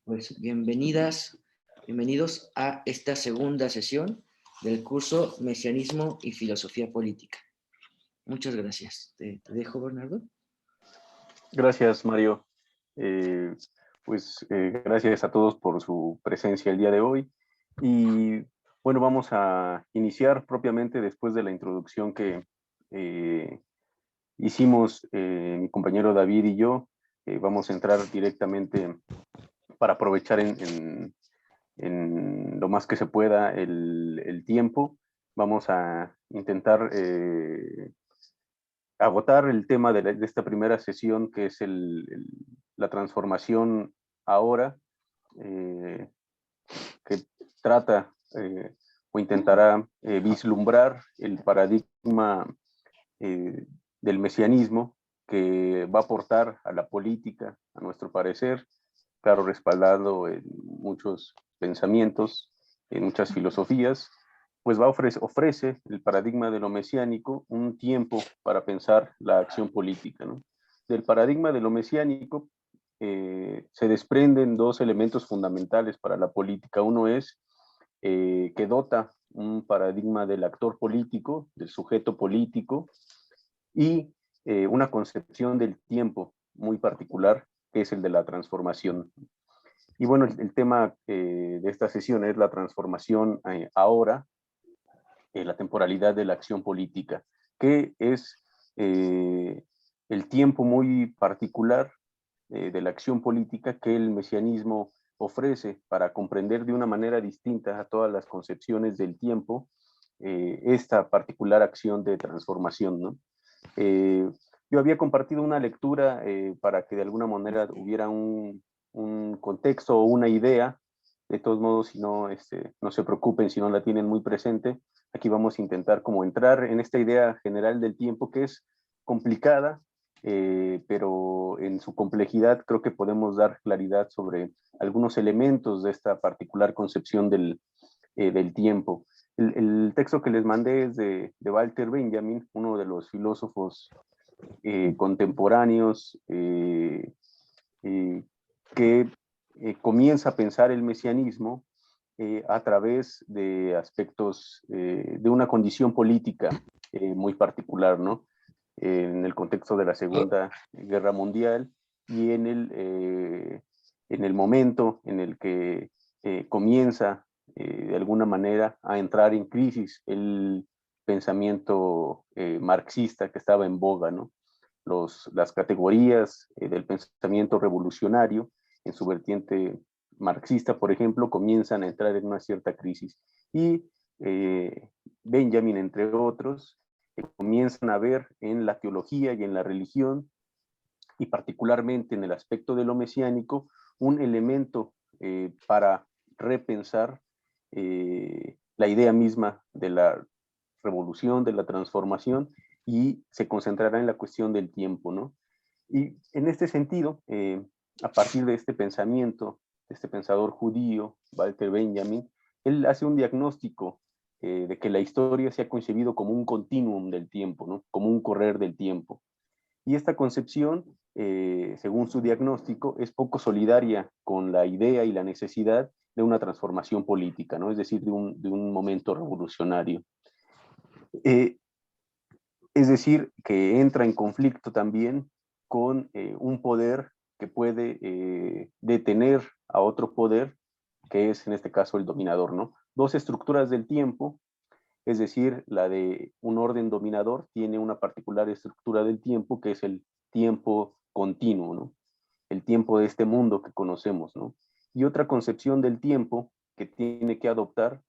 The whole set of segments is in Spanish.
Pues bienvenidos a esta segunda sesión del curso Mesianismo y Filosofía Política. Muchas gracias. ¿Te dejo, Bernardo? Gracias, Mario. Gracias a todos por su presencia el día de hoy. Y bueno, vamos a iniciar propiamente después de la introducción que hicimos mi compañero David y yo. Vamos a entrar directamente para aprovechar en lo más que se pueda el tiempo. Vamos a intentar agotar el tema de esta primera sesión, que es la transformación ahora, eh, que trata o intentará vislumbrar el paradigma eh, del mesianismo que va a aportar a la política, a nuestro parecer, claro, respaldado en muchos pensamientos, en muchas filosofías, pues ofrece el paradigma de lo mesiánico un tiempo para pensar la acción política, ¿no? Del paradigma de lo mesiánico se desprenden dos elementos fundamentales para la política. Uno es que dota un paradigma del actor político, del sujeto político, y una concepción del tiempo muy particular, que es el de la transformación. Y bueno, el tema de esta sesión es la transformación ahora, la temporalidad de la acción política, que es el tiempo muy particular de la acción política que el mesianismo ofrece para comprender de una manera distinta a todas las concepciones del tiempo esta particular acción de transformación, ¿no? Yo había compartido una lectura para que de alguna manera hubiera un contexto o una idea. De todos modos, si no, no se preocupen si no la tienen muy presente. Aquí vamos a intentar como entrar en esta idea general del tiempo, que es complicada, pero en su complejidad creo que podemos dar claridad sobre algunos elementos de esta particular concepción del tiempo. El texto que les mandé es de Walter Benjamin, uno de los filósofos contemporáneos que comienza a pensar el mesianismo a través de aspectos de una condición política muy particular, ¿no? En el contexto de la Segunda Guerra Mundial y en el momento en el que comienza de alguna manera a entrar en crisis el pensamiento marxista que estaba en boga, ¿no? Las categorías del pensamiento revolucionario en su vertiente marxista, por ejemplo, comienzan a entrar en una cierta crisis. Y Benjamin, entre otros, comienzan a ver en la teología y en la religión, y particularmente en el aspecto de lo mesiánico, un elemento para repensar la idea misma de la revolución, de la transformación, y se concentrará en la cuestión del tiempo, ¿no? Y en este sentido, a partir de este pensamiento, de este pensador judío, Walter Benjamin, él hace un diagnóstico de que la historia se ha concebido como un continuum del tiempo, ¿no? Como un correr del tiempo. Y esta concepción, según su diagnóstico, es poco solidaria con la idea y la necesidad de una transformación política, ¿no? Es decir, de un momento revolucionario. Eh, es decir, que entra en conflicto también con un poder que puede detener a otro poder, que es en este caso el dominador, ¿no? Dos estructuras del tiempo, es decir, la de un orden dominador tiene una particular estructura del tiempo, que es el tiempo continuo, ¿no? El tiempo de este mundo que conocemos, ¿no? Y otra concepción del tiempo que tiene que adoptar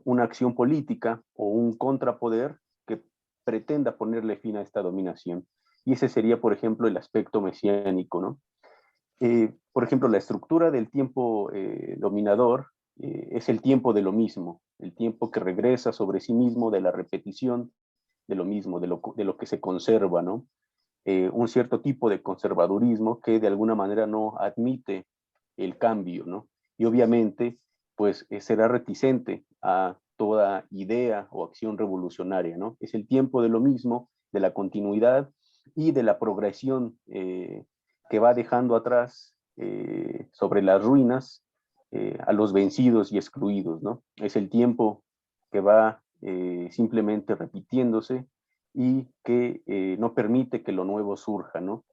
una acción política o un contrapoder que pretenda ponerle fin a esta dominación. Y ese sería, por ejemplo, el aspecto mesiánico, ¿no? Por ejemplo, la estructura del tiempo dominador es el tiempo de lo mismo, el tiempo que regresa sobre sí mismo de la repetición de lo mismo, de lo que se conserva, ¿no? Un cierto tipo de conservadurismo que de alguna manera no admite el cambio, ¿no? Y obviamente, pues será reticente a toda idea o acción revolucionaria, ¿no? Es el tiempo de lo mismo, de la continuidad y de la progresión que va dejando atrás sobre las ruinas a los vencidos y excluidos, ¿no? Es el tiempo que va simplemente repitiéndose y que no permite que lo nuevo surja, ¿no?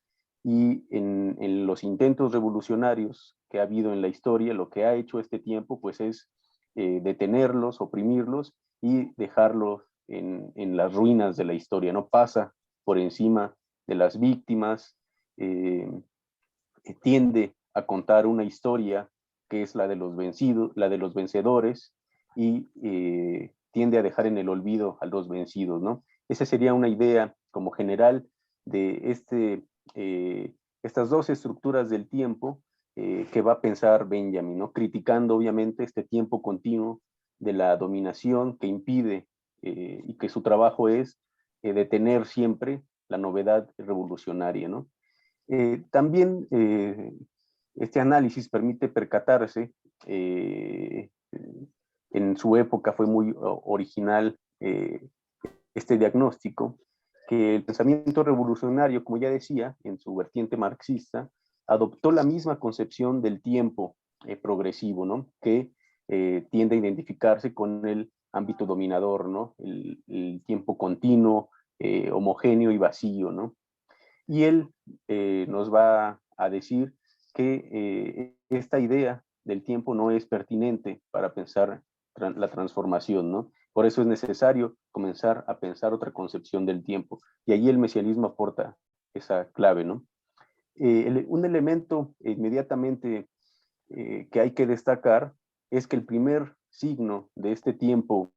Y en los intentos revolucionarios que ha habido en la historia, lo que ha hecho este tiempo, pues es detenerlos, oprimirlos y dejarlos en las ruinas de la historia. No pasa por encima de las víctimas, tiende a contar una historia que es la de los vencidos, la de los vencedores, y tiende a dejar en el olvido a los vencidos, ¿no? Esa sería una idea como general de estas dos estructuras del tiempo que va a pensar Benjamin, ¿no? Criticando obviamente este tiempo continuo de la dominación que impide y que su trabajo es detener siempre la novedad revolucionaria, ¿no? También este análisis permite percatarse, en su época fue muy original este diagnóstico, que el pensamiento revolucionario, como ya decía, en su vertiente marxista, adoptó la misma concepción del tiempo progresivo, ¿no? Que tiende a identificarse con el ámbito dominador, ¿no? El tiempo continuo, homogéneo y vacío, ¿no? Y él nos va a decir que esta idea del tiempo no es pertinente para pensar la transformación, ¿no? Por eso es necesario comenzar a pensar otra concepción del tiempo. Y ahí el mesianismo aporta esa clave, ¿no? Un elemento inmediatamente que hay que destacar es que el primer signo de este tiempo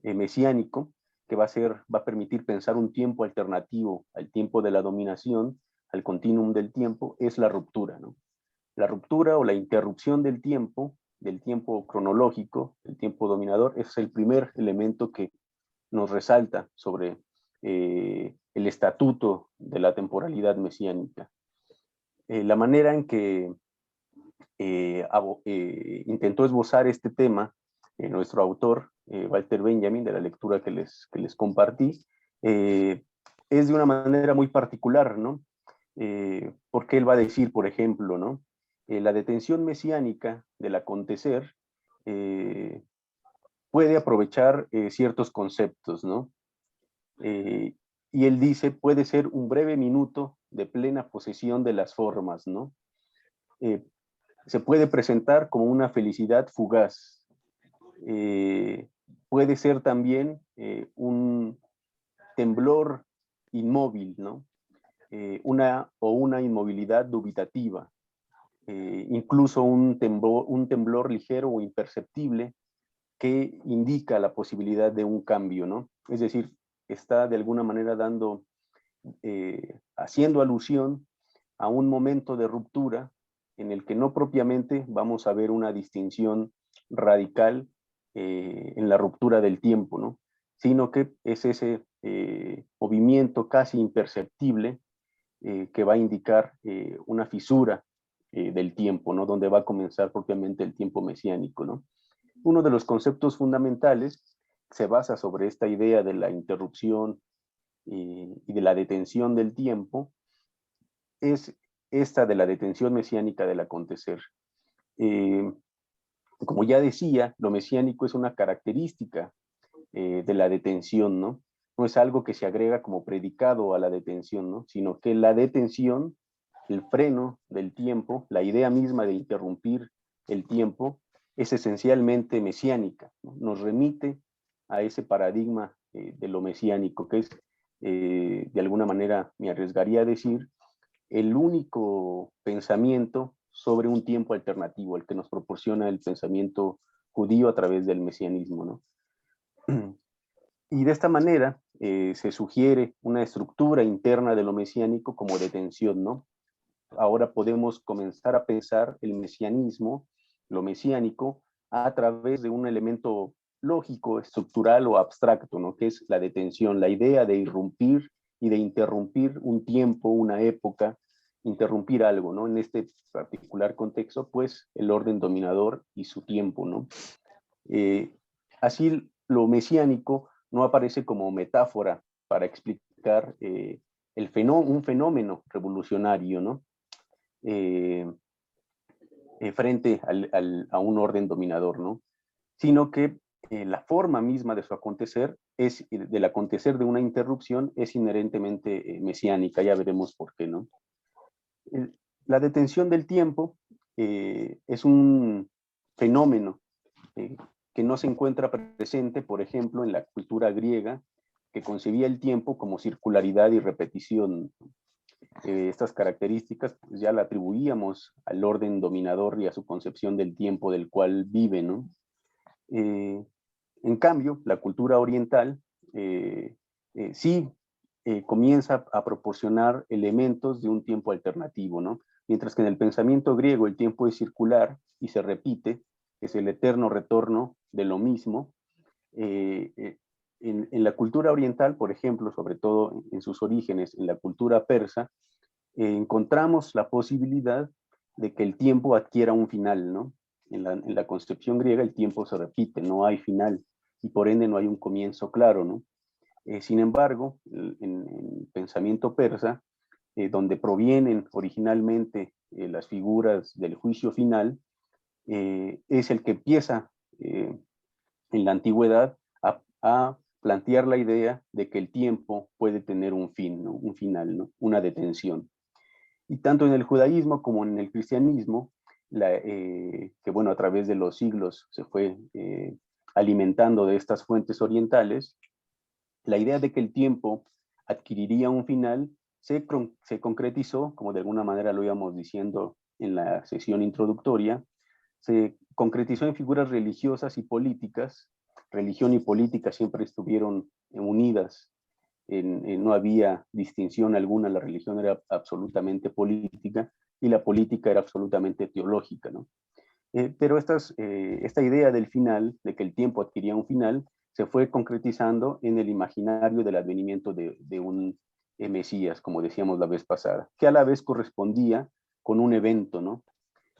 mesiánico, que va a permitir pensar un tiempo alternativo al tiempo de la dominación, al continuum del tiempo, es la ruptura, ¿no? La ruptura o la interrupción del tiempo cronológico, del tiempo dominador, es el primer elemento que nos resalta sobre el estatuto de la temporalidad mesiánica. La manera en que intentó esbozar este tema nuestro autor, Walter Benjamin, de la lectura que les compartí, es de una manera muy particular, ¿no? Porque él va a decir, por ejemplo, ¿no? La detención mesiánica del acontecer puede aprovechar ciertos conceptos, ¿no? Y él dice, puede ser un breve minuto de plena posesión de las formas, ¿no? Se puede presentar como una felicidad fugaz. Puede ser también un temblor inmóvil, ¿no? Una inmovilidad dubitativa, incluso un temblor ligero o imperceptible que indica la posibilidad de un cambio, ¿no? Es decir, está de alguna manera haciendo alusión a un momento de ruptura en el que no propiamente vamos a ver una distinción radical en la ruptura del tiempo, ¿no? Sino que es ese movimiento casi imperceptible que va a indicar una fisura del tiempo, ¿no? Donde va a comenzar propiamente el tiempo mesiánico, ¿no? Uno de los conceptos fundamentales se basa sobre esta idea de la interrupción y de la detención del tiempo, es esta de la detención mesiánica del acontecer. Eh, Como ya decía, lo mesiánico es una característica de la detención, ¿no? No es algo que se agrega como predicado a la detención, ¿no? Sino que la detención, el freno del tiempo, la idea misma de interrumpir el tiempo, es esencialmente mesiánica, ¿no? Nos remite a ese paradigma de lo mesiánico, que es, de alguna manera, me arriesgaría a decir, el único pensamiento sobre un tiempo alternativo, el que nos proporciona el pensamiento judío a través del mesianismo, ¿no? Y de esta manera se sugiere una estructura interna de lo mesiánico como detención, ¿no? Ahora podemos comenzar a pensar el mesianismo, lo mesiánico, a través de un elemento lógico, estructural o abstracto, ¿no? Que es la detención, la idea de irrumpir y de interrumpir un tiempo, una época, interrumpir algo, ¿no? En este particular contexto, pues el orden dominador y su tiempo, ¿no? Eh, Así lo mesiánico no aparece como metáfora para explicar un fenómeno revolucionario, ¿no? frente a un orden dominador, ¿no? Sino que la forma misma de su acontecer, del acontecer de una interrupción, es inherentemente mesiánica, ya veremos por qué, ¿no? La detención del tiempo es un fenómeno que no se encuentra presente, por ejemplo, en la cultura griega, que concebía el tiempo como circularidad y repetición. Estas características pues, ya la atribuíamos al orden dominador y a su concepción del tiempo del cual vive, ¿no? En cambio, la cultura oriental sí comienza a proporcionar elementos de un tiempo alternativo, ¿no? Mientras que en el pensamiento griego el tiempo es circular y se repite, es el eterno retorno de lo mismo. En la cultura oriental, por ejemplo, sobre todo en sus orígenes, en la cultura persa, encontramos la posibilidad de que el tiempo adquiera un final, ¿no? En la concepción griega el tiempo se repite, no hay final, y por ende no hay un comienzo claro, ¿no? Sin embargo, en el pensamiento persa, donde provienen originalmente las figuras del juicio final, es el que empieza en la antigüedad a plantear la idea de que el tiempo puede tener un fin, ¿no? Un final, ¿no? Una detención. Y tanto en el judaísmo como en el cristianismo, que bueno, a través de los siglos se fue alimentando de estas fuentes orientales, la idea de que el tiempo adquiriría un final se concretizó, como de alguna manera lo íbamos diciendo en la sesión introductoria, se concretizó en figuras religiosas y políticas. Religión y política siempre estuvieron unidas, no había distinción alguna, la religión era absolutamente política y la política era absolutamente teológica, ¿no? Pero esta idea del final, de que el tiempo adquiría un final, se fue concretizando en el imaginario del advenimiento de un Mesías, como decíamos la vez pasada, que a la vez correspondía con un evento, ¿no?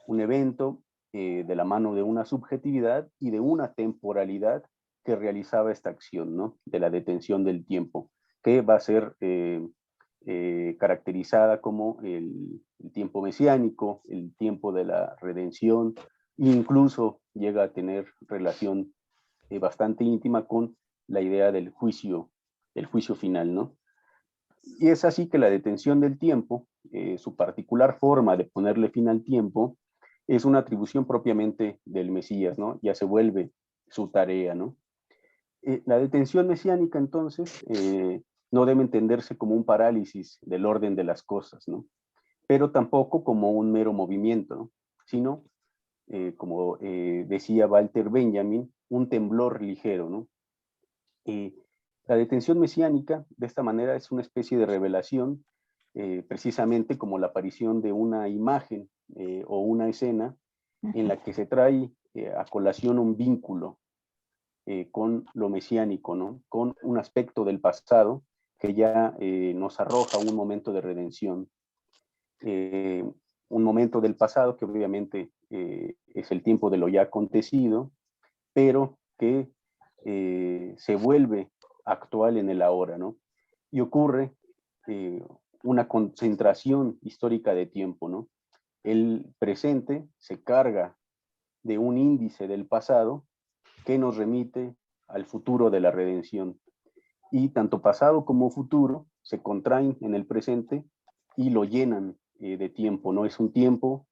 Un evento de la mano de una subjetividad y de una temporalidad que realizaba esta acción, ¿no? De la detención del tiempo, que va a ser caracterizada como el tiempo mesiánico, el tiempo de la redención, e incluso llega a tener relación bastante íntima con la idea del juicio final, ¿no? Y es así que la detención del tiempo, su particular forma de ponerle fin al tiempo, es una atribución propiamente del Mesías, ¿no? Ya se vuelve su tarea, ¿no? La detención mesiánica, entonces, no debe entenderse como un parálisis del orden de las cosas, ¿no? Pero tampoco como un mero movimiento, ¿no? Sino, como decía Walter Benjamin, un temblor ligero, ¿no? La detención mesiánica, de esta manera, es una especie de revelación, precisamente como la aparición de una imagen o una escena en la que se trae a colación un vínculo con lo mesiánico, ¿no? Con un aspecto del pasado que ya nos arroja un momento de redención. Un momento del pasado que obviamente es el tiempo de lo ya acontecido, pero que se vuelve actual en el ahora, ¿no? Y ocurre una concentración histórica de tiempo, ¿no? El presente se carga de un índice del pasado que nos remite al futuro de la redención. Y tanto pasado como futuro se contraen en el presente y lo llenan de tiempo, ¿no? Es un tiempo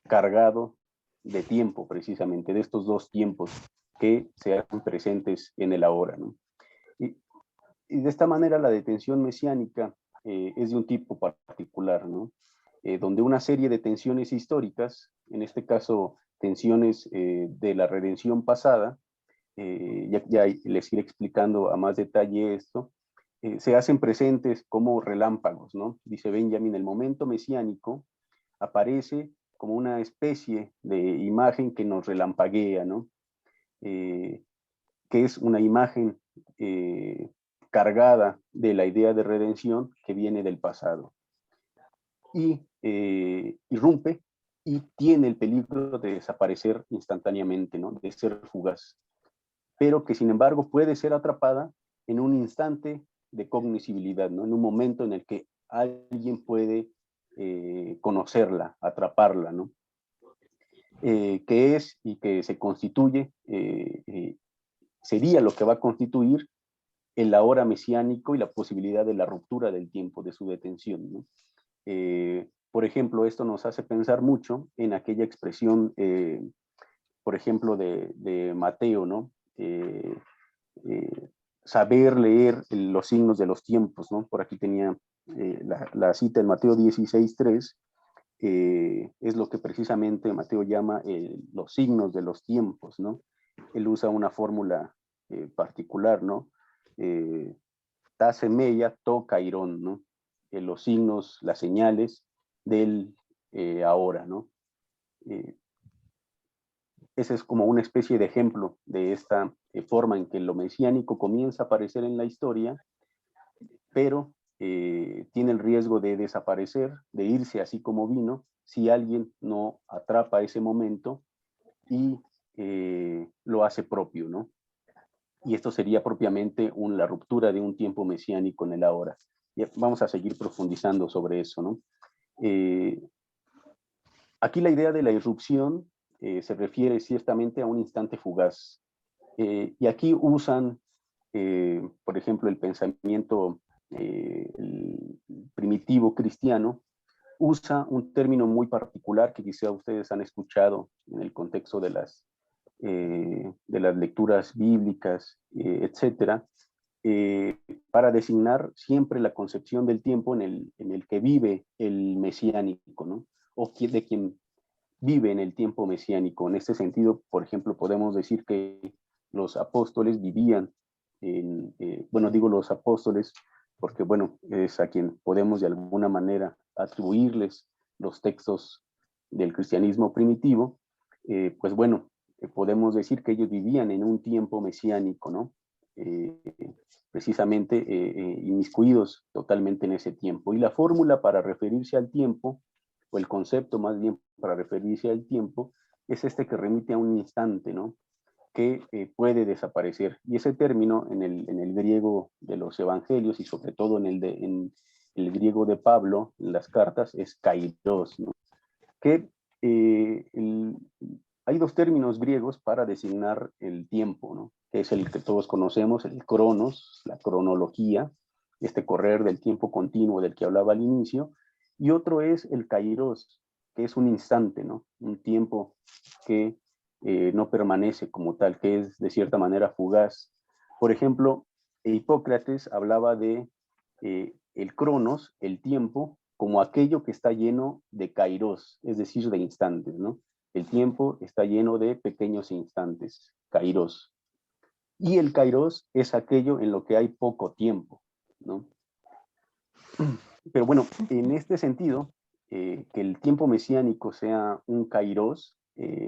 cargado de tiempo, precisamente, de estos dos tiempos que se hacen presentes en el ahora, ¿no? Y, y de esta manera la detención mesiánica es de un tipo particular, ¿no? Donde una serie de tensiones históricas, en este caso tensiones de la redención pasada, ya les iré explicando a más detalle esto, se hacen presentes como relámpagos, ¿no? Dice Benjamin, el momento mesiánico aparece como una especie de imagen que nos relampaguea, ¿no? Que es una imagen cargada de la idea de redención que viene del pasado. Y irrumpe y tiene el peligro de desaparecer instantáneamente, ¿no? De ser fugaz, pero que sin embargo puede ser atrapada en un instante de cognoscibilidad, ¿no? En un momento en el que alguien puede conocerla, atraparla, ¿no? que es y que se constituye, sería lo que va a constituir el ahora mesiánico y la posibilidad de la ruptura del tiempo de su detención, ¿no? Por ejemplo, esto nos hace pensar mucho en aquella expresión, por ejemplo, de Mateo, ¿no? Saber leer los signos de los tiempos, ¿no? Por aquí tenía la cita en Mateo 16:3, es lo que precisamente Mateo llama los signos de los tiempos, ¿no? Él usa una fórmula particular, ¿no? Ta semeia, to kairón, ¿no? Los signos, las señales del ahora, ¿no? Ese es como una especie de ejemplo de esta forma en que lo mesiánico comienza a aparecer en la historia, pero tiene el riesgo de desaparecer, de irse así como vino, si alguien no atrapa ese momento y lo hace propio, ¿no? Y esto sería propiamente la ruptura de un tiempo mesiánico en el ahora. Y vamos a seguir profundizando sobre eso, ¿no? Aquí la idea de la irrupción se refiere ciertamente a un instante fugaz. Y aquí usan, por ejemplo, el pensamiento el primitivo cristiano, usa un término muy particular que quizá ustedes han escuchado en el contexto de las lecturas bíblicas, etcétera, para designar siempre la concepción del tiempo en el que vive el mesiánico, ¿no? O de quien vive en el tiempo mesiánico. En este sentido, por ejemplo, podemos decir que los apóstoles vivían bueno, digo los apóstoles porque, bueno, es a quien podemos de alguna manera atribuirles los textos del cristianismo primitivo, pues bueno, podemos decir que ellos vivían en un tiempo mesiánico, ¿no? Precisamente inmiscuidos totalmente en ese tiempo. Y la fórmula para referirse al tiempo, o el concepto más bien para referirse al tiempo, es este que remite a un instante, ¿no? Que puede desaparecer. Y ese término en el griego de los evangelios y sobre todo en el griego de Pablo, en las cartas, es kairos, ¿no? Que hay dos términos griegos para designar el tiempo, ¿no? Que es el que todos conocemos, el cronos, la cronología, este correr del tiempo continuo del que hablaba al inicio, y otro es el kairos, que es un instante, ¿no? Un tiempo que no permanece como tal, que es de cierta manera fugaz. Por ejemplo, Hipócrates hablaba de el cronos, el tiempo, como aquello que está lleno de kairos, es decir, de instantes, ¿no? El tiempo está lleno de pequeños instantes, kairos. Y el kairos es aquello en lo que hay poco tiempo, ¿no? Pero bueno, en este sentido, que el tiempo mesiánico sea un kairos,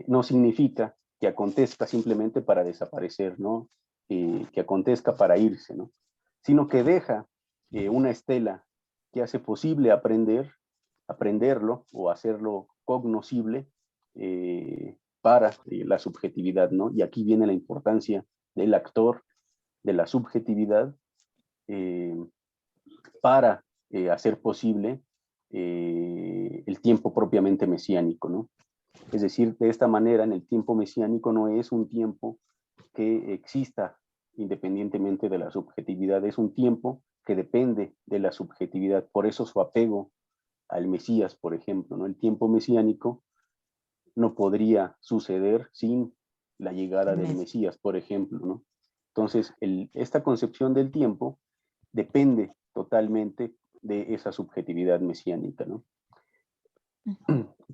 no significa que acontezca simplemente para desaparecer, ¿no? Que acontezca para irse, ¿no? Sino que deja una estela que hace posible aprenderlo o hacerlo cognoscible para la subjetividad, ¿no? Y aquí viene la importancia del actor, de la subjetividad, para hacer posible el tiempo propiamente mesiánico, ¿no? Es decir, de esta manera, en el tiempo mesiánico no es un tiempo que exista independientemente de la subjetividad, es un tiempo que depende de la subjetividad. Por eso su apego al Mesías, por ejemplo, ¿no? El tiempo mesiánico no podría suceder sin la llegada del Mesías, por ejemplo, ¿no? Entonces, esta concepción del tiempo depende totalmente de esa subjetividad mesiánica, ¿no?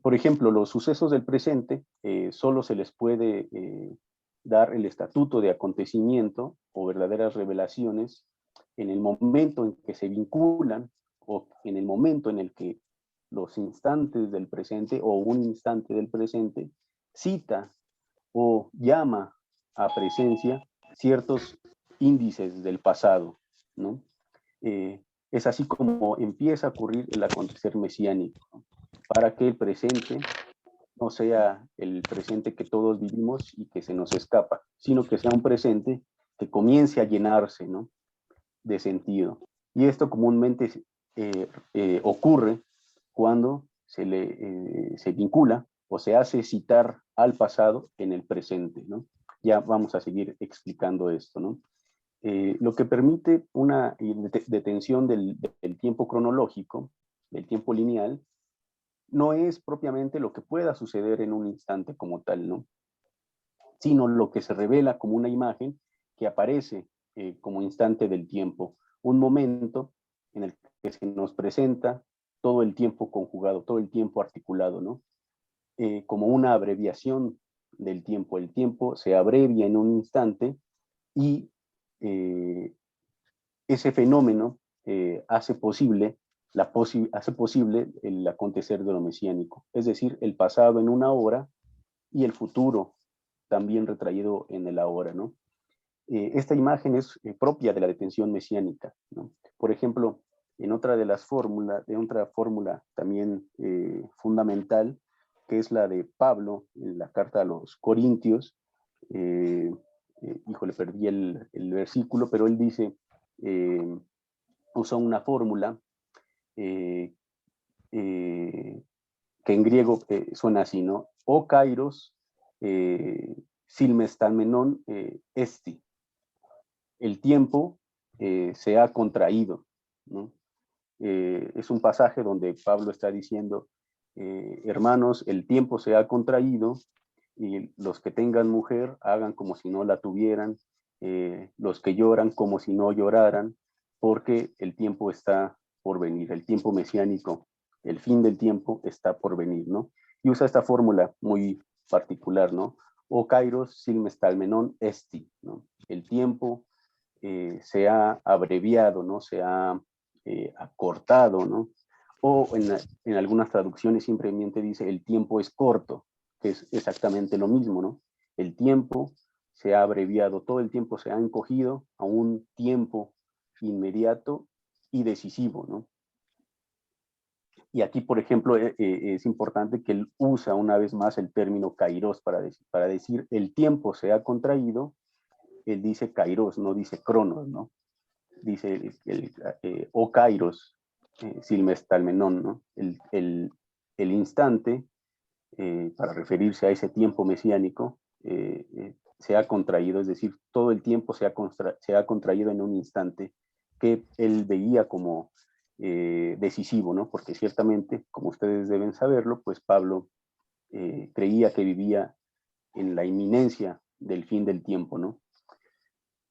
Por ejemplo, los sucesos del presente solo se les puede dar el estatuto de acontecimiento o verdaderas revelaciones en el momento en que se vinculan o en el momento en el que los instantes del presente o un instante del presente cita o llama a presencia ciertos índices del pasado, ¿no? Es así como empieza a ocurrir el acontecer mesiánico, ¿no? Para que el presente no sea el presente que todos vivimos y que se nos escapa, sino que sea un presente que comience a llenarse, ¿no? De sentido. Y esto comúnmente ocurre cuando se vincula o se hace citar al pasado en el presente, ¿no? Ya vamos a seguir explicando esto, ¿no? Lo que permite una detención del tiempo cronológico, del tiempo lineal, no es propiamente lo que pueda suceder en un instante como tal, ¿no? Sino lo que se revela como una imagen que aparece como instante del tiempo, un momento en el que se nos presenta todo el tiempo conjugado, todo el tiempo articulado, ¿no? Como una abreviación del tiempo. El tiempo se abrevia en un instante y ese fenómeno hace posible el acontecer de lo mesiánico, es decir, el pasado en una hora y el futuro también retraído en el ahora, ¿no? Esta imagen es propia de la detención mesiánica, ¿no? Por ejemplo, en otra de las fórmulas, de otra fórmula también fundamental, que es la de Pablo, en la carta a los Corintios, híjole, perdí el versículo, pero él dice, usa una fórmula eh, que en griego suena así, ¿no? O kairos, silmestalmenon esti. El tiempo se ha contraído, ¿no? Es un pasaje donde Pablo está diciendo, hermanos, el tiempo se ha contraído y los que tengan mujer hagan como si no la tuvieran, los que lloran como si no lloraran, porque el tiempo está por venir, el tiempo mesiánico, el fin del tiempo está por venir, ¿no? Y usa esta fórmula muy particular, ¿no? O kairos silmestalmenon esti, ¿no? El tiempo se ha abreviado, ¿no? Se ha acortado, ¿no? O en algunas traducciones simplemente dice el tiempo es corto, que es exactamente lo mismo, ¿no? El tiempo se ha abreviado, todo el tiempo se ha encogido a un tiempo inmediato y decisivo, ¿no? Y aquí, por ejemplo, es importante que él usa una vez más el término kairos para decir el tiempo se ha contraído, él dice kairos, no dice cronos, ¿no? Dice o kairos, silmestalmenon, ¿no? El instante, para referirse a ese tiempo mesiánico, se ha contraído, es decir, todo el tiempo se ha contraído en un instante que él veía como decisivo, ¿no? Porque ciertamente, como ustedes deben saberlo, pues Pablo creía que vivía en la inminencia del fin del tiempo, ¿no?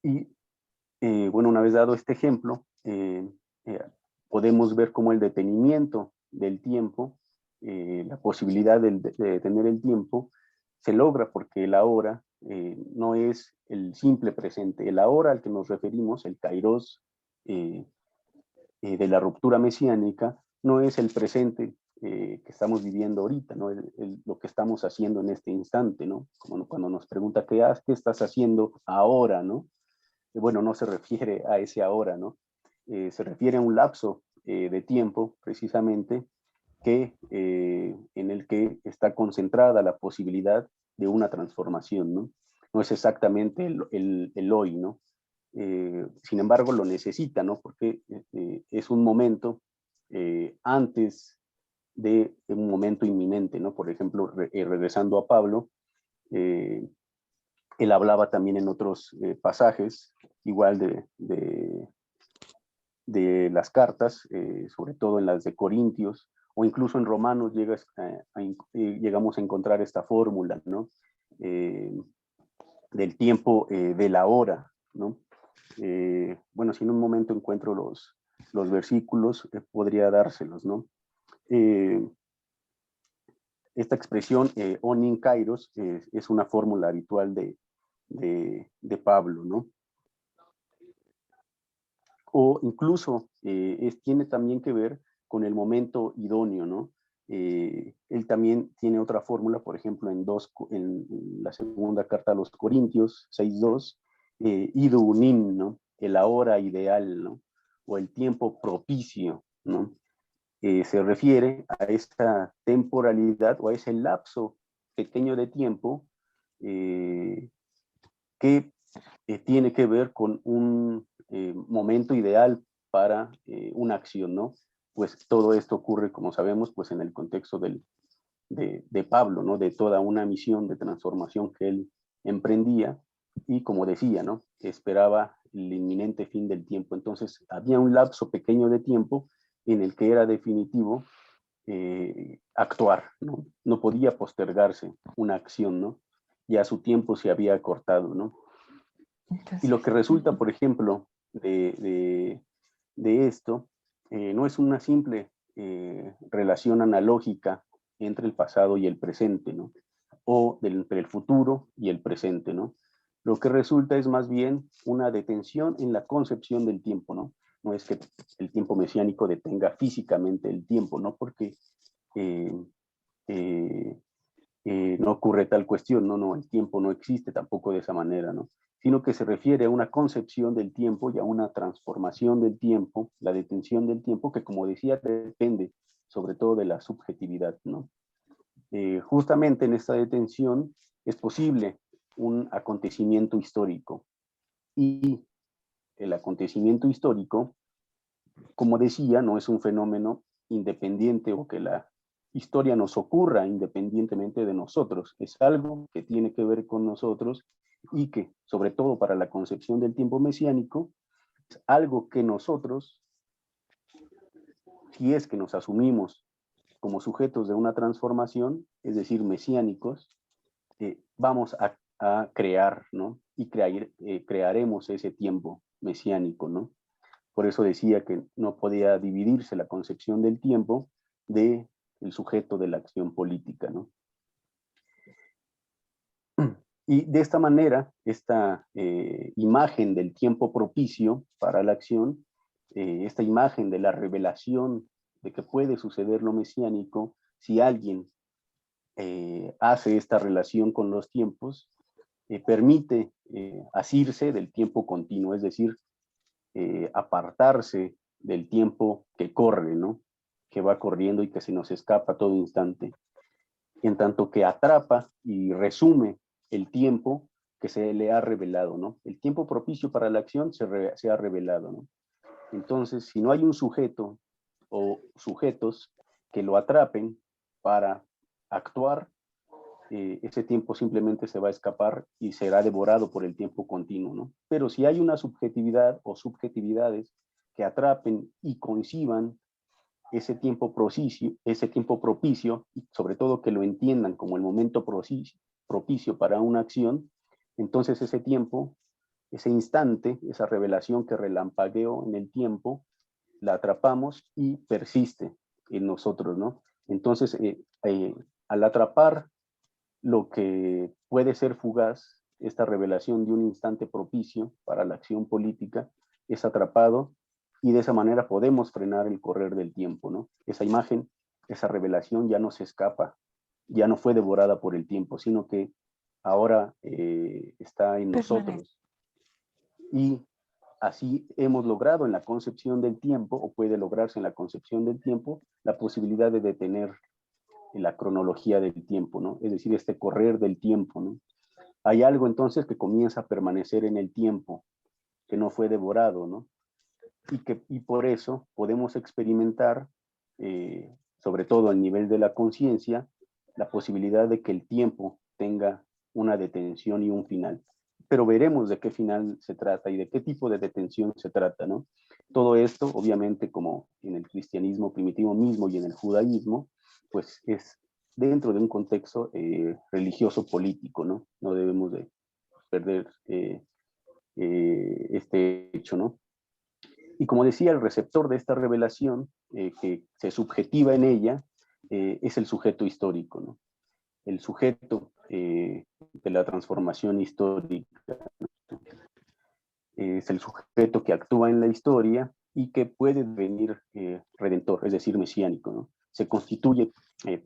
Y bueno, una vez dado este ejemplo, podemos ver cómo el detenimiento del tiempo, la posibilidad de detener el tiempo, se logra porque el ahora no es el simple presente. El ahora al que nos referimos, el kairos de la ruptura mesiánica, no es el presente que estamos viviendo ahorita, ¿no? Lo que estamos haciendo en este instante, ¿no? Como cuando nos pregunta qué estás haciendo ahora, ¿no? Bueno, no se refiere a ese ahora, ¿no? Se refiere a un lapso de tiempo, precisamente, en el que está concentrada la posibilidad de una transformación, ¿no? No es exactamente el hoy, ¿no? Sin embargo, lo necesita, ¿no? Porque es un momento antes de un momento inminente, ¿no? Por ejemplo, regresando a Pablo, él hablaba también en otros pasajes, igual de las cartas, sobre todo en las de Corintios, o incluso en Romanos llegamos a encontrar esta fórmula, ¿no? Del tiempo de la hora, ¿no? Bueno, si en un momento encuentro los versículos, podría dárselos, ¿no? Esta expresión, onin kairos, es una fórmula habitual de Pablo, ¿no? O incluso tiene también que ver con el momento idóneo, ¿no? Él también tiene otra fórmula, por ejemplo, en la segunda carta a los Corintios 6:2, idunin, ¿no? El ahora ideal, ¿no? O el tiempo propicio, ¿no? Se refiere a esta temporalidad o a ese lapso pequeño de tiempo que tiene que ver con un momento ideal para una acción, ¿no? Pues todo esto ocurre, como sabemos, pues en el contexto del de Pablo, ¿no? De toda una misión de transformación que él emprendía y, como decía, ¿no? Esperaba el inminente fin del tiempo. Entonces había un lapso pequeño de tiempo en el que era definitivo actuar, ¿no? No podía postergarse una acción, ¿no? Ya su tiempo se había acortado, ¿no? Entonces, Y lo que resulta, por ejemplo, de esto, no es una simple relación analógica entre el pasado y el presente, ¿no? O entre el futuro y el presente, ¿no? Lo que resulta es más bien una detención en la concepción del tiempo, ¿no? No es que el tiempo mesiánico detenga físicamente el tiempo, ¿no? Porque eh, eh, no ocurre tal cuestión, no, el tiempo no existe tampoco de esa manera, ¿no? Sino que se refiere a una concepción del tiempo y a una transformación del tiempo, la detención del tiempo, que como decía, depende sobre todo de la subjetividad, ¿no? Justamente en esta detención es posible un acontecimiento histórico y el acontecimiento histórico, como decía, no es un fenómeno independiente o que la historia nos ocurra independientemente de nosotros. Es algo que tiene que ver con nosotros y que, sobre todo para la concepción del tiempo mesiánico, es algo que nosotros, si es que nos asumimos como sujetos de una transformación, es decir, mesiánicos, vamos a crear, ¿no? Y crearemos ese tiempo mesiánico, ¿no? Por eso decía que no podía dividirse la concepción del tiempo del sujeto de la acción política, ¿no? Y de esta manera, esta imagen del tiempo propicio para la acción, esta imagen de la revelación de que puede suceder lo mesiánico, si alguien hace esta relación con los tiempos, permite asirse del tiempo continuo, es decir, apartarse del tiempo que corre, ¿no? Que va corriendo y que se nos escapa a todo instante, en tanto que atrapa y resume el tiempo que se le ha revelado, ¿no? El tiempo propicio para la acción se ha revelado, ¿no? Entonces, si no hay un sujeto o sujetos que lo atrapen para actuar, ese tiempo simplemente se va a escapar y será devorado por el tiempo continuo, ¿no? Pero si hay una subjetividad o subjetividades que atrapen y coincidan ese tiempo propicio, y sobre todo que lo entiendan como el momento propicio para una acción, entonces ese tiempo, ese instante, esa revelación que relampagueó en el tiempo, la atrapamos y persiste en nosotros, ¿no? Entonces, al atrapar lo que puede ser fugaz, esta revelación de un instante propicio para la acción política, es atrapado y de esa manera podemos frenar el correr del tiempo, ¿no? Esa imagen, esa revelación ya no se escapa, ya no fue devorada por el tiempo, sino que ahora está en nosotros. Y así hemos logrado en la concepción del tiempo, o puede lograrse en la concepción del tiempo, la posibilidad de detener en la cronología del tiempo, ¿no? Es decir, este correr del tiempo, ¿no? Hay algo entonces que comienza a permanecer en el tiempo, que no fue devorado, ¿no? Y por eso podemos experimentar, sobre todo a nivel de la conciencia, la posibilidad de que el tiempo tenga una detención y un final. Pero veremos de qué final se trata y de qué tipo de detención se trata, ¿no? Todo esto, obviamente, como en el cristianismo primitivo mismo y en el judaísmo, pues es dentro de un contexto religioso político, ¿no? No debemos de perder este hecho, ¿no? Y como decía, el receptor de esta revelación, que se subjetiva en ella, es el sujeto histórico, ¿no? El sujeto de la transformación histórica. Es el sujeto que actúa en la historia y que puede venir redentor, es decir, mesiánico, ¿no? Se constituye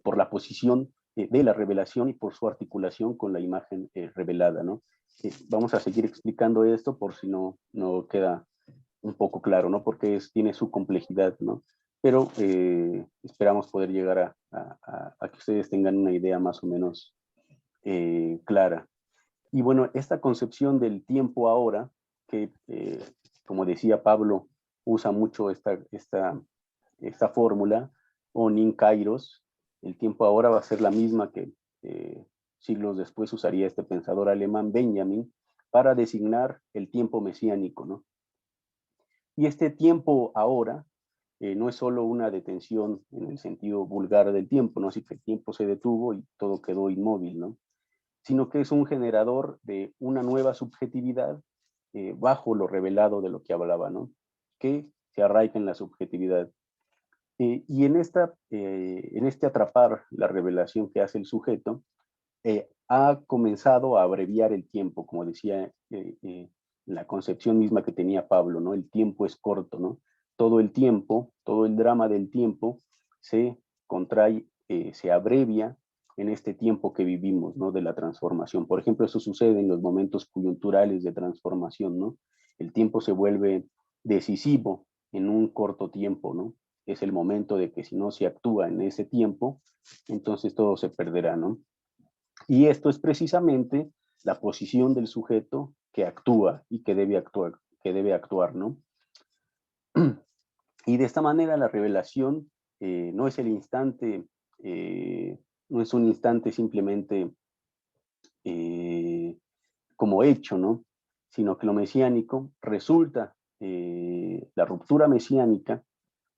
por la posición de la revelación y por su articulación con la imagen revelada, ¿no? Vamos a seguir explicando esto por si no queda un poco claro, ¿no? Porque tiene su complejidad, ¿no? Pero esperamos poder llegar a que ustedes tengan una idea más o menos clara. Y bueno, esta concepción del tiempo ahora, que como decía Pablo, usa mucho esta fórmula, o nin kairos, el tiempo ahora va a ser la misma que siglos después usaría este pensador alemán Benjamin para designar el tiempo mesiánico, ¿no? Y este tiempo ahora no es solo una detención en el sentido vulgar del tiempo, ¿no? Así que el tiempo se detuvo y todo quedó inmóvil, ¿no? Sino que es un generador de una nueva subjetividad bajo lo revelado de lo que hablaba, ¿no? Que se arraiga en la subjetividad. Y en este atrapar la revelación que hace el sujeto, ha comenzado a abreviar el tiempo, como decía la concepción misma que tenía Pablo, ¿no? El tiempo es corto, ¿no? Todo el tiempo, todo el drama del tiempo se contrae, se abrevia en este tiempo que vivimos, ¿no? De la transformación. Por ejemplo, eso sucede en los momentos coyunturales de transformación, ¿no? El tiempo se vuelve decisivo en un corto tiempo, ¿no? Es el momento de que si no se actúa en ese tiempo, entonces todo se perderá, ¿no? Y esto es precisamente la posición del sujeto que actúa y que debe actuar, ¿no? Y de esta manera la revelación no es el instante, no es un instante simplemente como hecho, ¿no? Sino que lo mesiánico resulta, la ruptura mesiánica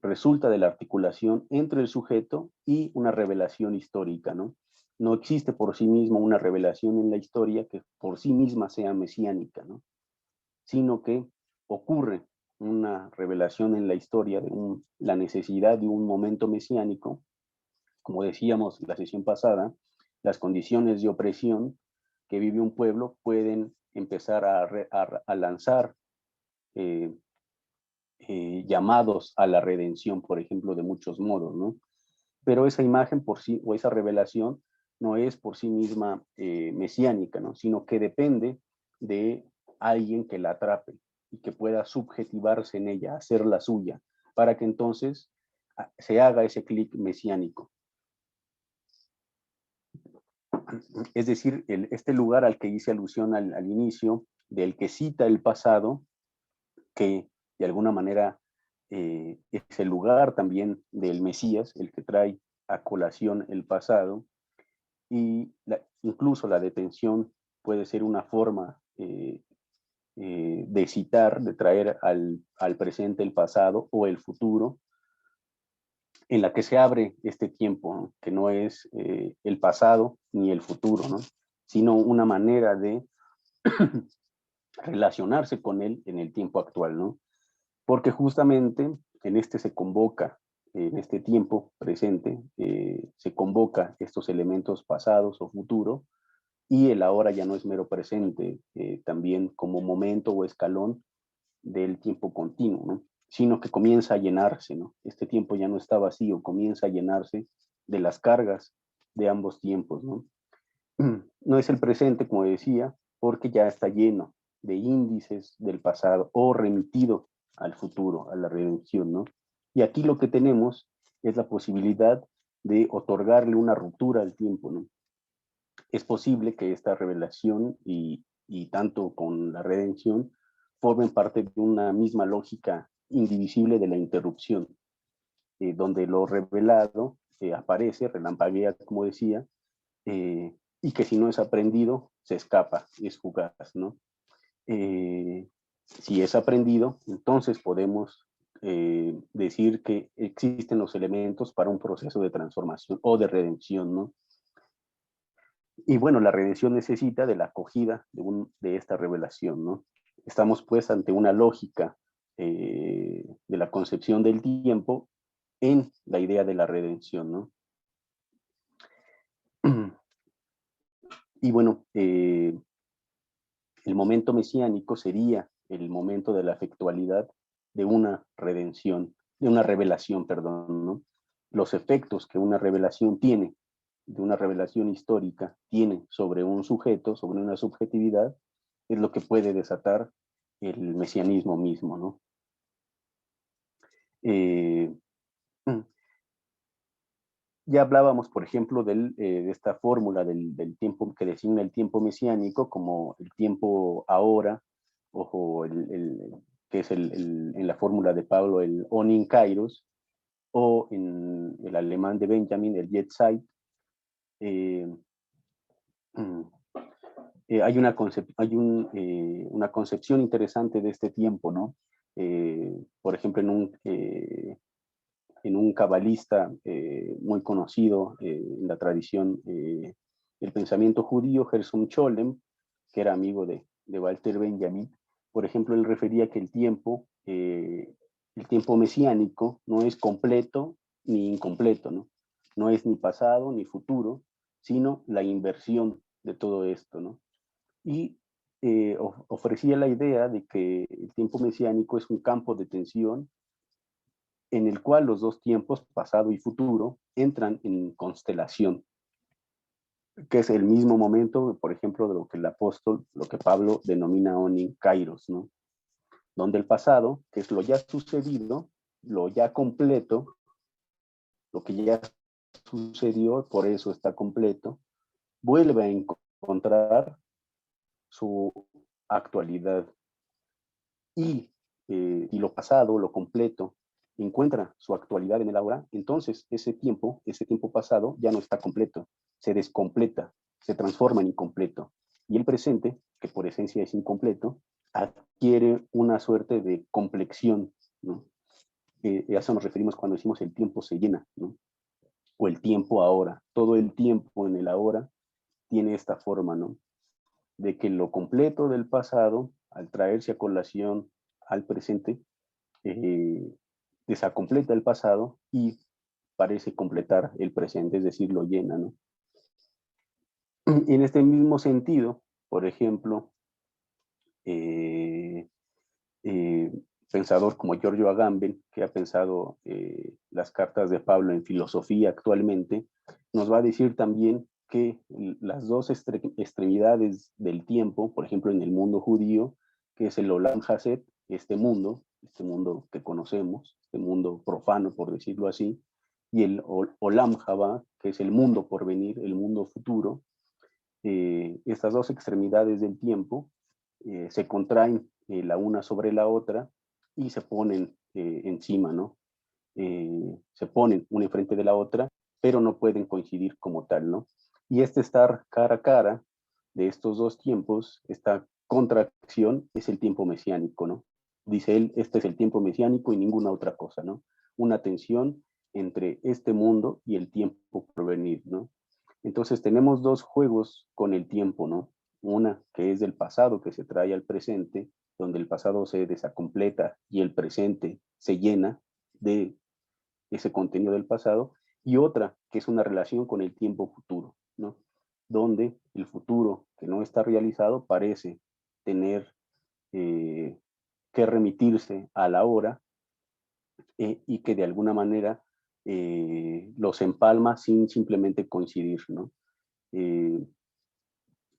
resulta de la articulación entre el sujeto y una revelación histórica, ¿no? No existe por sí mismo una revelación en la historia que por sí misma sea mesiánica, ¿no? Sino que ocurre una revelación en la historia de la necesidad de un momento mesiánico. Como decíamos la sesión pasada, las condiciones de opresión que vive un pueblo pueden empezar a lanzar eh, llamados a la redención, por ejemplo, de muchos modos, ¿no? Pero esa imagen por sí, o esa revelación, no es por sí misma mesiánica, ¿no? Sino que depende de alguien que la atrape y que pueda subjetivarse en ella, hacerla suya, para que entonces se haga ese clic mesiánico. Es decir, este lugar al que hice alusión al inicio, del que cita el pasado, que de alguna manera es el lugar también del Mesías, el que trae a colación el pasado, y incluso la detención puede ser una forma de citar, de traer al presente el pasado o el futuro, en la que se abre este tiempo, ¿no? Que no es el pasado ni el futuro, ¿no? Sino una manera de relacionarse con él en el tiempo actual, ¿no? Porque justamente en este se convoca, en este tiempo presente, se convoca estos elementos pasados o futuro, y el ahora ya no es mero presente, también como momento o escalón del tiempo continuo, ¿no? Sino que comienza a llenarse, ¿no? Este tiempo ya no está vacío, comienza a llenarse de las cargas de ambos tiempos, ¿no? No es el presente, como decía, porque ya está lleno de índices del pasado o remitido al futuro, a la redención, ¿no? Y aquí lo que tenemos es la posibilidad de otorgarle una ruptura al tiempo, ¿no? Es posible que esta revelación y tanto con la redención formen parte de una misma lógica indivisible de la interrupción, donde lo revelado aparece, relampaguea, como decía, y que si no es aprendido, se escapa, es fugaz, ¿no? Si es aprendido, entonces podemos decir que existen los elementos para un proceso de transformación o de redención, ¿no? Y bueno, la redención necesita de la acogida de esta revelación, ¿no? Estamos pues ante una lógica de la concepción del tiempo en la idea de la redención, ¿no? Y bueno, el momento mesiánico sería el momento de la efectualidad de una redención, de una revelación, perdón, ¿no? Los efectos que una revelación tiene, de una revelación histórica, tiene sobre un sujeto, sobre una subjetividad, es lo que puede desatar el mesianismo mismo, ¿no? Ya hablábamos, por ejemplo, de esta fórmula del tiempo que designa el tiempo mesiánico como el tiempo ahora, o que es en la fórmula de Pablo el onin kairos, o en el alemán de Benjamin, el Jetztzeit, hay una concepción interesante de este tiempo, ¿no? Por ejemplo, en un cabalista muy conocido en la tradición del pensamiento judío, Gershom Scholem, que era amigo de Walter Benjamin, por ejemplo, él refería que el tiempo mesiánico no es completo ni incompleto, ¿no? No es ni pasado ni futuro, sino la inversión de todo esto, ¿no? Y ofrecía la idea de que el tiempo mesiánico es un campo de tensión en el cual los dos tiempos, pasado y futuro, entran en constelación, que es el mismo momento, por ejemplo, de lo que el apóstol, lo que Pablo denomina onin kairos, ¿no? Donde el pasado, que es lo ya sucedido, lo ya completo, lo que ya sucedió, por eso está completo, vuelve a encontrar su actualidad. Y lo pasado, lo completo, encuentra su actualidad en el ahora, entonces ese tiempo pasado ya no está completo, se descompleta, se transforma en incompleto. Y el presente, que por esencia es incompleto, adquiere una suerte de complexión, ¿no? A eso nos referimos cuando decimos el tiempo se llena, ¿no? O el tiempo ahora. Todo el tiempo en el ahora tiene esta forma, ¿no? De que lo completo del pasado, al traerse a colación al presente, desacompleta el pasado y parece completar el presente, es decir, lo llena, ¿no? Y en este mismo sentido, por ejemplo, eh, eh, pensador como Giorgio Agamben, que ha pensado las cartas de Pablo en filosofía actualmente, nos va a decir también que las dos extremidades del tiempo, por ejemplo, en el mundo judío, que es el Olam Haset, este mundo que conocemos, este mundo profano, por decirlo así, y el Olam Haba, que es el mundo por venir, el mundo futuro, estas dos extremidades del tiempo se contraen la una sobre la otra y se ponen encima, ¿no? Se ponen una enfrente de la otra, pero no pueden coincidir como tal, ¿no? Y este estar cara a cara de estos dos tiempos, esta contracción, es el tiempo mesiánico, ¿no? Dice él, este es el tiempo mesiánico y ninguna otra cosa, ¿no? Una tensión entre este mundo y el tiempo por venir, ¿no? Entonces tenemos dos juegos con el tiempo, ¿no? Una que es del pasado, que se trae al presente, donde el pasado se desacompleta y el presente se llena de ese contenido del pasado, y otra que es una relación con el tiempo futuro, ¿no? Donde el futuro que no está realizado parece tener que remitirse a la hora y que de alguna manera los empalma sin simplemente coincidir, ¿no? Eh,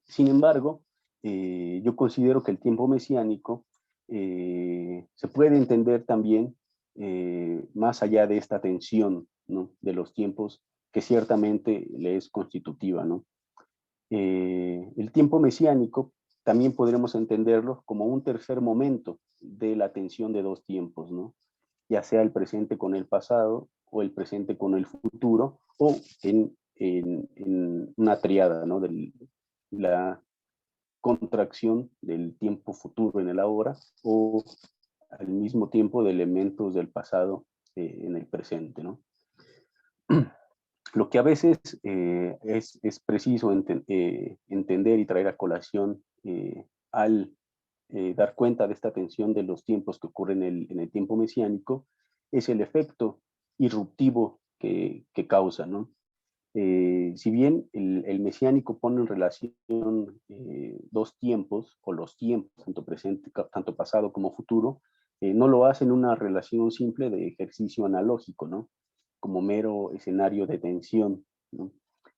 Sin embargo, yo considero que el tiempo mesiánico se puede entender también más allá de esta tensión, ¿no? De los tiempos que ciertamente le es constitutiva, ¿no? El tiempo mesiánico también podremos entenderlo como un tercer momento de la tensión de dos tiempos, ¿no? Ya sea el presente con el pasado o el presente con el futuro o en una triada, ¿no? De la contracción del tiempo futuro en el ahora o al mismo tiempo de elementos del pasado en el presente, ¿no? Lo que a veces es preciso entender y traer a colación al dar cuenta de esta tensión de los tiempos que ocurren en el tiempo mesiánico es el efecto irruptivo que causa, ¿no? Si bien el mesiánico pone en relación dos tiempos, o los tiempos, tanto presente, tanto pasado como futuro, no lo hace en una relación simple de ejercicio analógico, ¿no? Como mero escenario de tensión, ¿no?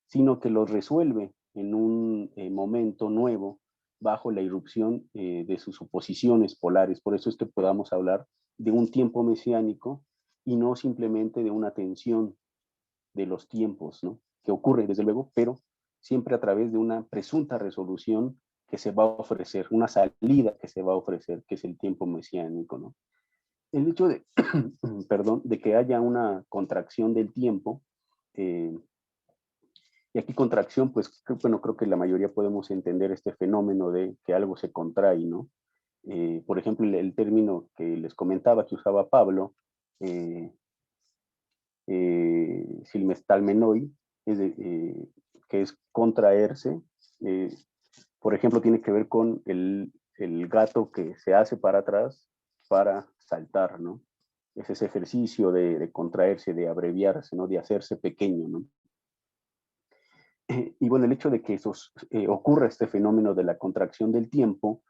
Sino que lo resuelve en un momento nuevo bajo la irrupción de sus oposiciones polares. Por eso es que podamos hablar de un tiempo mesiánico y no simplemente de una tensión de los tiempos, ¿no? Que ocurre, desde luego, pero siempre a través de una presunta resolución que se va a ofrecer, una salida que se va a ofrecer, que es el tiempo mesiánico, ¿no? el hecho de, perdón, de que haya una contracción del tiempo, y aquí contracción, pues, bueno, creo que la mayoría podemos entender este fenómeno de que algo se contrae, ¿no? Por ejemplo, término que les comentaba que usaba Pablo, eh, silmestalmenoi, que es contraerse, por ejemplo, tiene que ver con el gato que se hace para atrás para saltar, ¿no? Es ese ejercicio de contraerse, de abreviarse, ¿no? De hacerse pequeño, ¿no? Y bueno, el hecho de que ocurra este fenómeno de la contracción del tiempo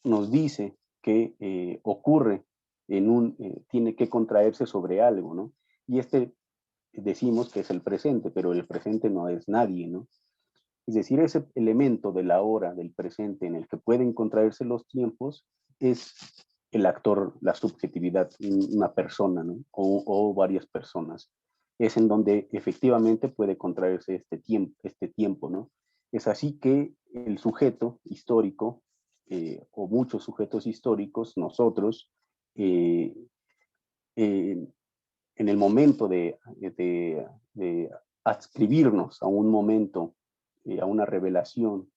nos dice que ocurre tiene que contraerse sobre algo, ¿no? Y decimos que es el presente, pero el presente no es nadie, ¿no? Es decir, ese elemento de la hora, del presente, en el que pueden contraerse los tiempos, es el actor, la subjetividad, una persona, ¿no? O varias personas. Es en donde efectivamente puede contraerse este tiempo, ¿no? Es así que el sujeto histórico, o muchos sujetos históricos, nosotros, eh, eh, en el momento de adscribirnos a un momento, a una revelación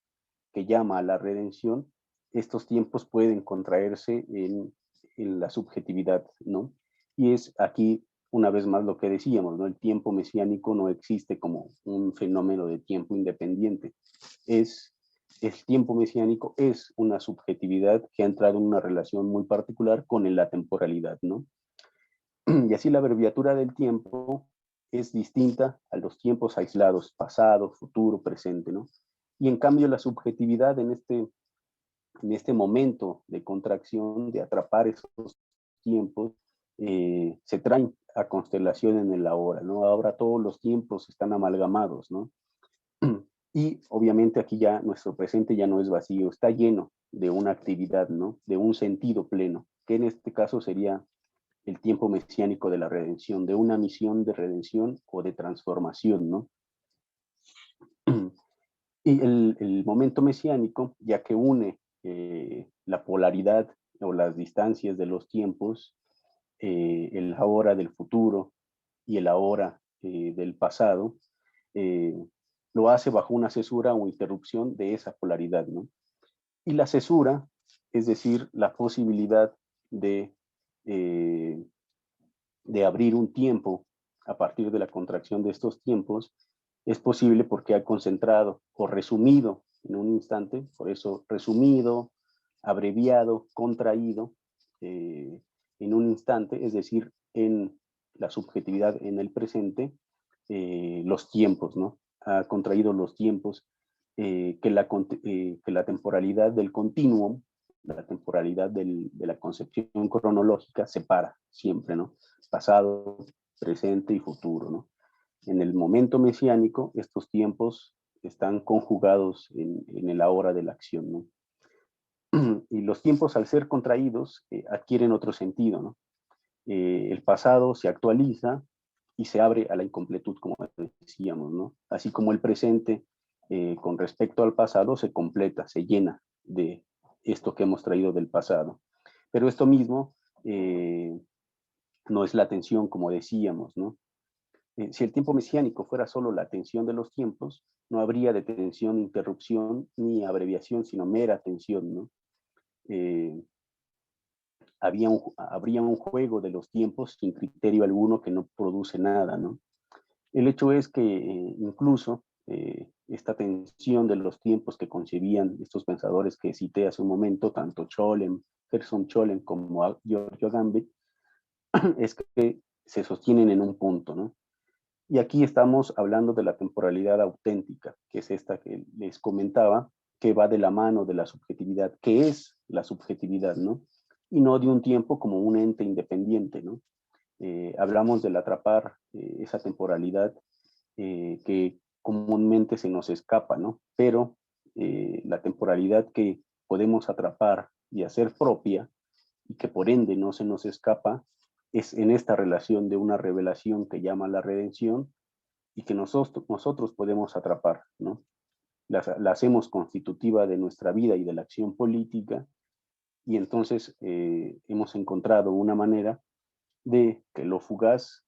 que llama a la redención, estos tiempos pueden contraerse en la subjetividad, ¿no? Y es aquí, una vez más, lo que decíamos, ¿no? El tiempo mesiánico no existe como un fenómeno de tiempo independiente. El tiempo mesiánico es una subjetividad que ha entrado en una relación muy particular con la temporalidad, ¿no? Y así la abreviatura del tiempo es distinta a los tiempos aislados, pasado, futuro, presente, ¿no? Y en cambio la subjetividad en este momento de contracción, de atrapar esos tiempos, se traen a constelación en el ahora, ¿no? Ahora todos los tiempos están amalgamados, ¿no? Y obviamente aquí ya nuestro presente ya no es vacío, está lleno de una actividad, ¿no? De un sentido pleno, que en este caso sería el tiempo mesiánico de la redención, de una misión de redención o de transformación, ¿no? Y el momento mesiánico, ya que une la polaridad o las distancias de los tiempos, el ahora del futuro y el ahora del pasado, eh, lo hace bajo una cesura o interrupción de esa polaridad, ¿no? Y la cesura, es decir, la posibilidad eh, de abrir un tiempo a partir de la contracción de estos tiempos, es posible porque ha concentrado o resumido en un instante, por eso resumido, abreviado, contraído en un instante, es decir, en la subjetividad en el presente, los tiempos, ¿no? Ha contraído los tiempos que la temporalidad del continuum, la temporalidad de la concepción cronológica separa siempre, ¿no? Pasado, presente y futuro, ¿no? En el momento mesiánico, estos tiempos están conjugados en el ahora de la acción, ¿no? Y los tiempos, al ser contraídos, adquieren otro sentido, ¿no? El pasado se actualiza y se abre a la incompletud, como decíamos, ¿no? Así como el presente, con respecto al pasado, se completa, se llena de esto que hemos traído del pasado. Pero esto mismo no es la atención, como decíamos, ¿no? Si el tiempo mesiánico fuera solo la atención de los tiempos, no habría detención, interrupción ni abreviación, sino mera atención, ¿no? Eh, habría un juego de los tiempos sin criterio alguno que no produce nada, ¿no? El hecho es que incluso esta tensión de los tiempos que concebían estos pensadores que cité hace un momento, tanto Scholem, Gerson Scholem como Giorgio Agamben, es que se sostienen en un punto, ¿no? Y aquí estamos hablando de la temporalidad auténtica, que es esta que les comentaba, que va de la mano de la subjetividad, que es la subjetividad, ¿no? Y no de un tiempo como un ente independiente, ¿no? Hablamos del atrapar esa temporalidad que comúnmente se nos escapa, ¿no? Pero la temporalidad que podemos atrapar y hacer propia y que por ende no se nos escapa es en esta relación de una revelación que llama la redención y que nosotros podemos atrapar, ¿no? La hacemos constitutiva de nuestra vida y de la acción política y entonces hemos encontrado una manera de que lo fugaz,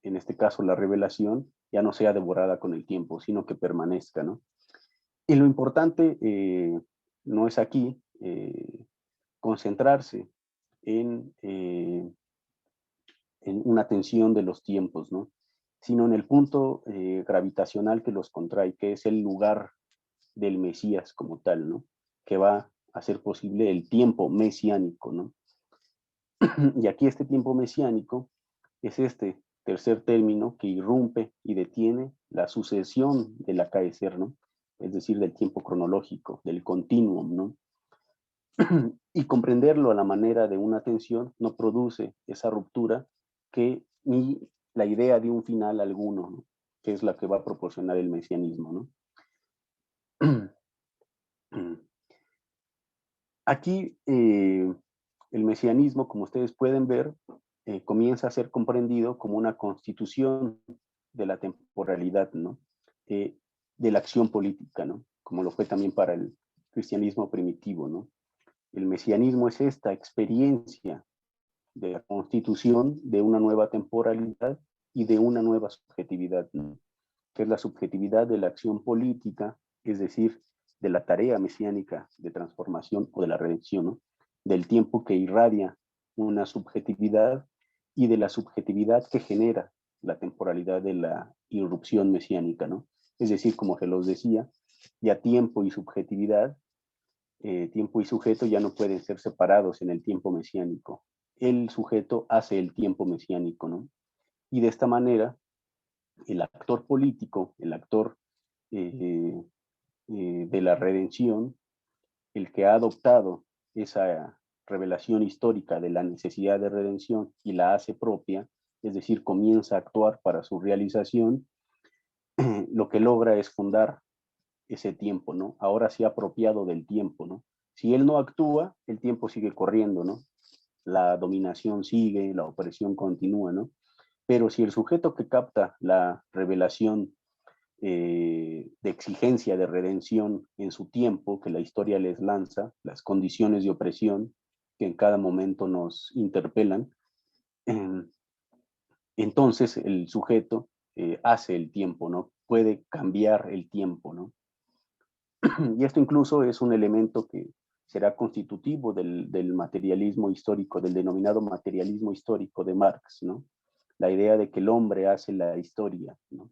en este caso la revelación, ya no sea devorada con el tiempo, sino que permanezca, ¿no? Y lo importante no es aquí concentrarse en una tensión de los tiempos, ¿no? Sino en el punto gravitacional que los contrae, que es el lugar del Mesías como tal, ¿no? Que va a hacer posible el tiempo mesiánico, ¿no? Y aquí este tiempo mesiánico es este tercer término que irrumpe y detiene la sucesión del acaecer, ¿no? Es decir, del tiempo cronológico, del continuum, ¿no? Y comprenderlo a la manera de una tensión no produce esa ruptura que ni la idea de un final alguno, ¿no? Que es la que va a proporcionar el mesianismo, ¿no? Aquí el mesianismo, como ustedes pueden ver, comienza a ser comprendido como una constitución de la temporalidad, ¿no? De la acción política, ¿no? Como lo fue también para el cristianismo primitivo, ¿no? El mesianismo es esta experiencia de la constitución de una nueva temporalidad y de una nueva subjetividad, ¿no? Que es la subjetividad de la acción política, es decir, de la tarea mesiánica de transformación o de la redención, ¿no? Del tiempo que irradia una subjetividad y de la subjetividad que genera la temporalidad de la irrupción mesiánica, ¿no? Es decir, como se los decía, ya tiempo y subjetividad, tiempo y sujeto ya no pueden ser separados en el tiempo mesiánico. El sujeto hace el tiempo mesiánico, ¿no? Y de esta manera, el actor político, el actor de la redención, el que ha adoptado esa revelación histórica de la necesidad de redención y la hace propia, es decir, comienza a actuar para su realización, lo que logra es fundar ese tiempo, ¿no? Ahora se ha apropiado del tiempo, ¿no? Si él no actúa, el tiempo sigue corriendo, ¿no? La dominación sigue, la opresión continúa, ¿no? Pero si el sujeto que capta la revelación de exigencia de redención en su tiempo, que la historia les lanza, las condiciones de opresión que en cada momento nos interpelan, entonces el sujeto hace el tiempo, ¿no? Puede cambiar el tiempo, ¿no? Y esto incluso es un elemento que será constitutivo del materialismo histórico, del denominado materialismo histórico de Marx, ¿no? La idea de que el hombre hace la historia, ¿no?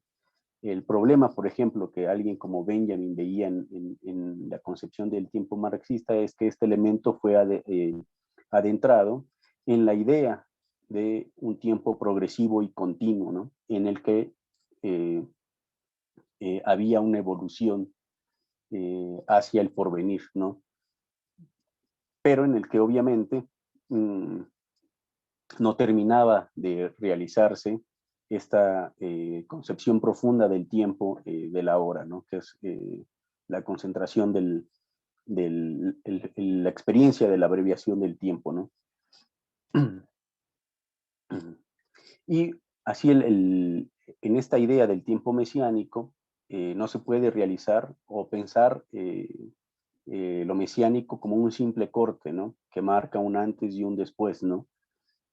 El problema, por ejemplo, que alguien como Benjamin veía en la concepción del tiempo marxista es que este elemento fue adentrado en la idea de un tiempo progresivo y continuo, ¿no? En el que había una evolución hacia el porvenir, ¿no? Pero en el que obviamente no terminaba de realizarse esta concepción profunda del tiempo de la hora, ¿no? Que es la concentración la experiencia de la abreviación del tiempo, ¿no? Y así en esta idea del tiempo mesiánico no se puede realizar o pensar lo mesiánico como un simple corte, ¿no? Que marca un antes y un después, ¿no?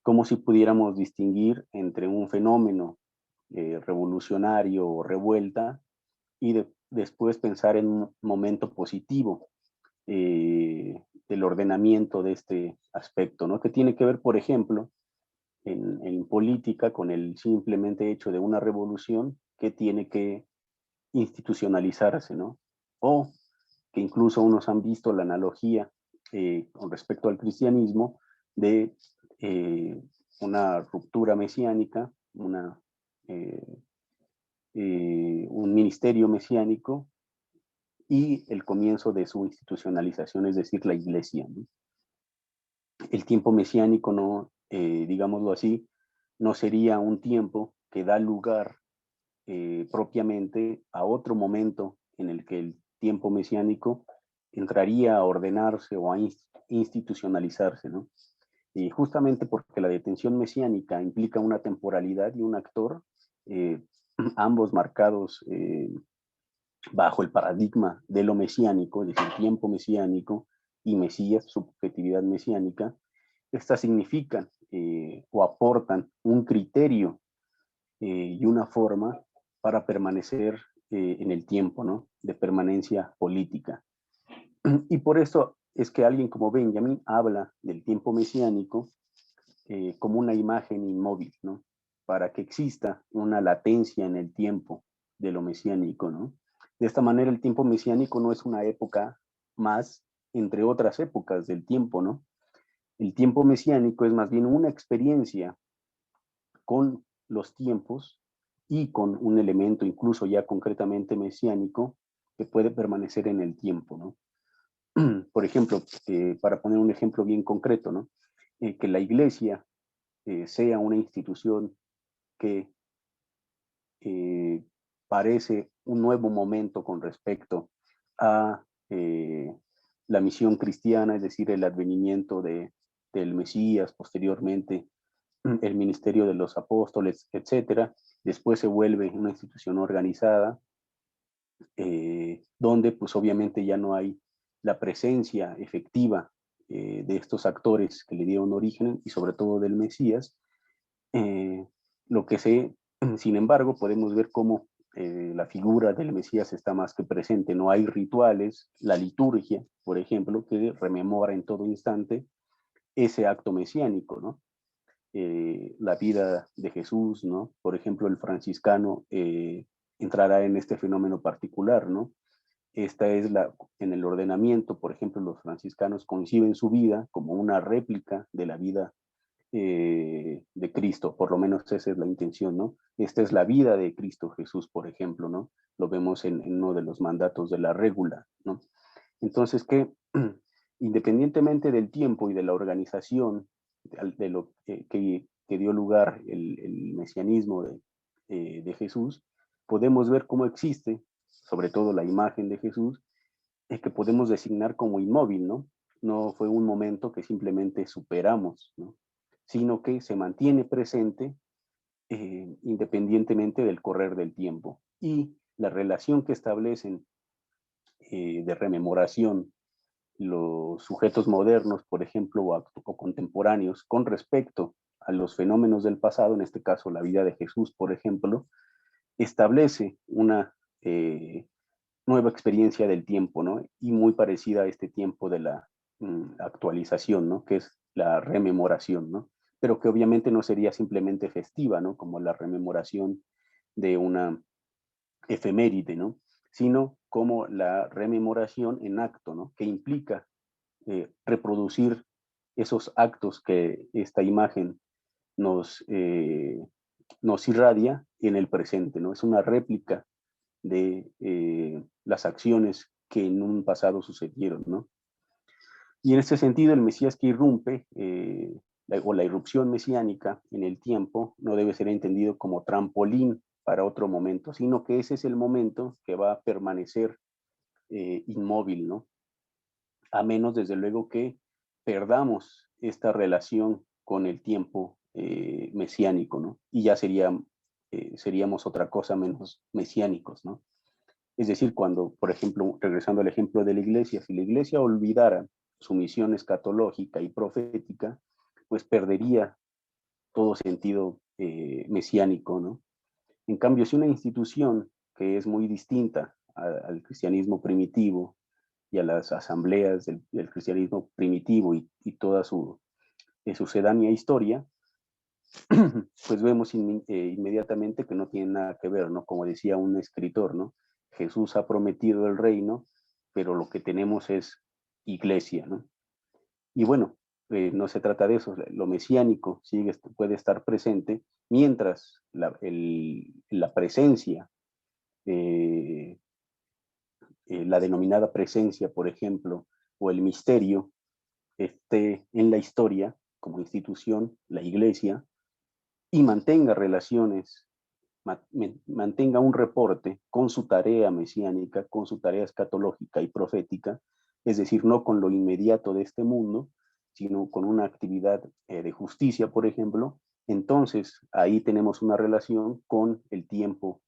Como si pudiéramos distinguir entre un fenómeno revolucionario o revuelta y después pensar en un momento positivo del ordenamiento de este aspecto, ¿no? Que tiene que ver, por ejemplo, en política con el simplemente hecho de una revolución que tiene que institucionalizarse, ¿no? O que incluso unos han visto la analogía con respecto al cristianismo de una ruptura mesiánica, un ministerio mesiánico y el comienzo de su institucionalización, es decir, la iglesia, ¿no? El tiempo mesiánico, no, digámoslo así, no sería un tiempo que da lugar propiamente a otro momento en el que el tiempo mesiánico entraría a ordenarse o a institucionalizarse, ¿no? Y justamente porque la detención mesiánica implica una temporalidad y un actor, ambos marcados bajo el paradigma de lo mesiánico, es decir, tiempo mesiánico, y Mesías, subjetividad mesiánica, estas significan o aportan un criterio y una forma para permanecer en el tiempo, ¿no? De permanencia política. Y por eso es que alguien como Benjamin habla del tiempo mesiánico como una imagen inmóvil, ¿no? Para que exista una latencia en el tiempo de lo mesiánico, ¿no? De esta manera el tiempo mesiánico no es una época más entre otras épocas del tiempo, ¿no? El tiempo mesiánico es más bien una experiencia con los tiempos y con un elemento incluso ya concretamente mesiánico que puede permanecer en el tiempo, ¿no? Por ejemplo, para poner un ejemplo bien concreto, ¿no? Que la iglesia sea una institución que parece un nuevo momento con respecto a la misión cristiana, es decir, el advenimiento del Mesías, posteriormente el ministerio de los apóstoles, etcétera. Después se vuelve una institución organizada, donde pues obviamente ya no hay la presencia efectiva de estos actores que le dieron origen y sobre todo del Mesías. Lo que se, sin embargo, podemos ver cómo la figura del Mesías está más que presente. No hay rituales, la liturgia, por ejemplo, que rememora en todo instante ese acto mesiánico, ¿no? La vida de Jesús, ¿no? Por ejemplo, el franciscano entrará en este fenómeno particular, ¿no? Esta es en el ordenamiento, por ejemplo, los franciscanos conciben su vida como una réplica de la vida de Cristo, por lo menos esa es la intención, ¿no? Esta es la vida de Cristo Jesús, por ejemplo, ¿no? Lo vemos en uno de los mandatos de la régula, ¿no? Entonces, que independientemente del tiempo y de la organización de lo que dio lugar el mesianismo de Jesús, podemos ver cómo existe, sobre todo la imagen de Jesús, que podemos designar como inmóvil, ¿no? No fue un momento que simplemente superamos, ¿no? Sino que se mantiene presente independientemente del correr del tiempo. Y la relación que establecen de rememoración los sujetos modernos, por ejemplo, o contemporáneos, con respecto a los fenómenos del pasado, en este caso la vida de Jesús, por ejemplo, establece una nueva experiencia del tiempo, ¿no? Y muy parecida a este tiempo de la actualización, ¿no? Que es la rememoración, ¿no? Pero que obviamente no sería simplemente festiva, ¿no? Como la rememoración de una efeméride, ¿no? Sino como la rememoración en acto, ¿no? Que implica reproducir esos actos que esta imagen nos, nos irradia en el presente, ¿no? Es una réplica de las acciones que en un pasado sucedieron, ¿no? Y en este sentido, el Mesías que irrumpe, o la irrupción mesiánica en el tiempo, no debe ser entendido como trampolín para otro momento, sino que ese es el momento que va a permanecer inmóvil, ¿no? A menos, desde luego, que perdamos esta relación con el tiempo mesiánico, ¿no? Y ya seríamos otra cosa menos mesiánicos, ¿no? Es decir, cuando, por ejemplo, regresando al ejemplo de la iglesia, si la iglesia olvidara su misión escatológica y profética, pues perdería todo sentido mesiánico, ¿no? En cambio, si una institución que es muy distinta al cristianismo primitivo y a las asambleas del cristianismo primitivo y toda su sucedánea historia, pues vemos inmediatamente que no tiene nada que ver, ¿no? Como decía un escritor, ¿no? Jesús ha prometido el reino, pero lo que tenemos es iglesia, ¿no? Y bueno, no se trata de eso, lo mesiánico puede estar presente mientras la presencia, la denominada presencia, por ejemplo, o el misterio, esté en la historia como institución, la iglesia, y mantenga relaciones, mantenga un reporte con su tarea mesiánica, con su tarea escatológica y profética, es decir, no con lo inmediato de este mundo, sino con una actividad de justicia, por ejemplo, entonces ahí tenemos una relación con el tiempo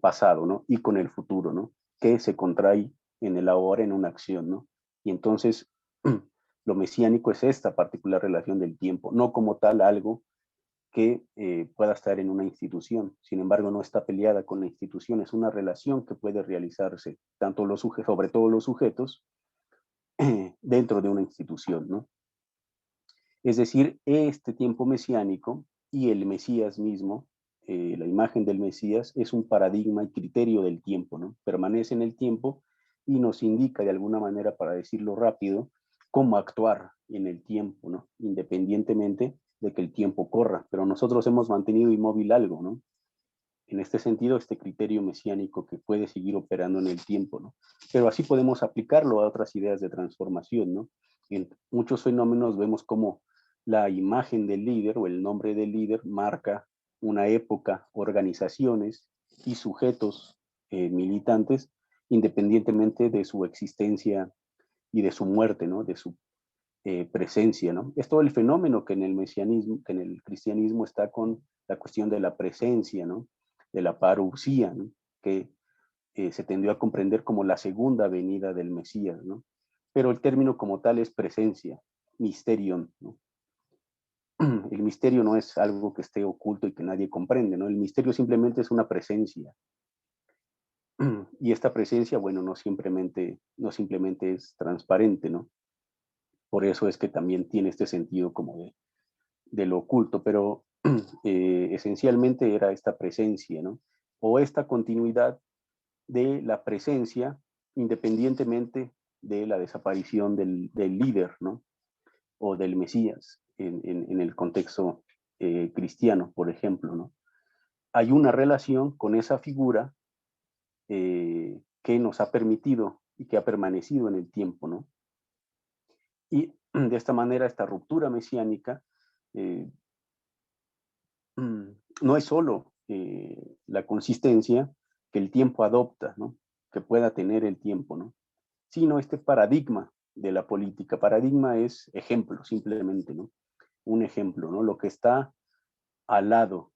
pasado, ¿no? Y con el futuro, ¿no? Que se contrae en el ahora en una acción, ¿no? Y entonces lo mesiánico es esta particular relación del tiempo, no como tal algo que pueda estar en una institución. Sin embargo, no está peleada con la institución, es una relación que puede realizarse, tanto los sujetos, sobre todo los sujetos, dentro de una institución, ¿no? Es decir, este tiempo mesiánico y el Mesías mismo, la imagen del Mesías, es un paradigma y criterio del tiempo, ¿no? Permanece en el tiempo y nos indica de alguna manera, para decirlo rápido, cómo actuar en el tiempo, ¿no? Independientemente de que el tiempo corra, pero nosotros hemos mantenido inmóvil algo, ¿no? En este sentido, este criterio mesiánico que puede seguir operando en el tiempo, ¿no? Pero así podemos aplicarlo a otras ideas de transformación, ¿no? En muchos fenómenos vemos cómo la imagen del líder o el nombre del líder marca una época, organizaciones y sujetos militantes, independientemente de su existencia y de su muerte, ¿no? De su presencia, ¿no? Es todo el fenómeno que en el mesianismo, que en el cristianismo está con la cuestión de la presencia, ¿no? De la parusía, ¿no? Que se tendió a comprender como la segunda venida del Mesías, ¿no? Pero el término como tal es presencia, misterion, ¿no? El misterio no es algo que esté oculto y que nadie comprende, ¿no? El misterio simplemente es una presencia. Y esta presencia, bueno, no simplemente es transparente, ¿no? Por eso es que también tiene este sentido como de lo oculto, pero esencialmente era esta presencia, ¿no? O esta continuidad de la presencia independientemente de la desaparición del líder, ¿no? O del Mesías en el contexto cristiano, por ejemplo, ¿no? Hay una relación con esa figura que nos ha permitido y que ha permanecido en el tiempo, ¿no? Y de esta manera, esta ruptura mesiánica eh, no es solo la consistencia que el tiempo adopta, ¿no? Que pueda tener el tiempo, ¿no? Sino este paradigma de la política. Paradigma es ejemplo, simplemente, ¿no? Un ejemplo, ¿no? Lo que está al lado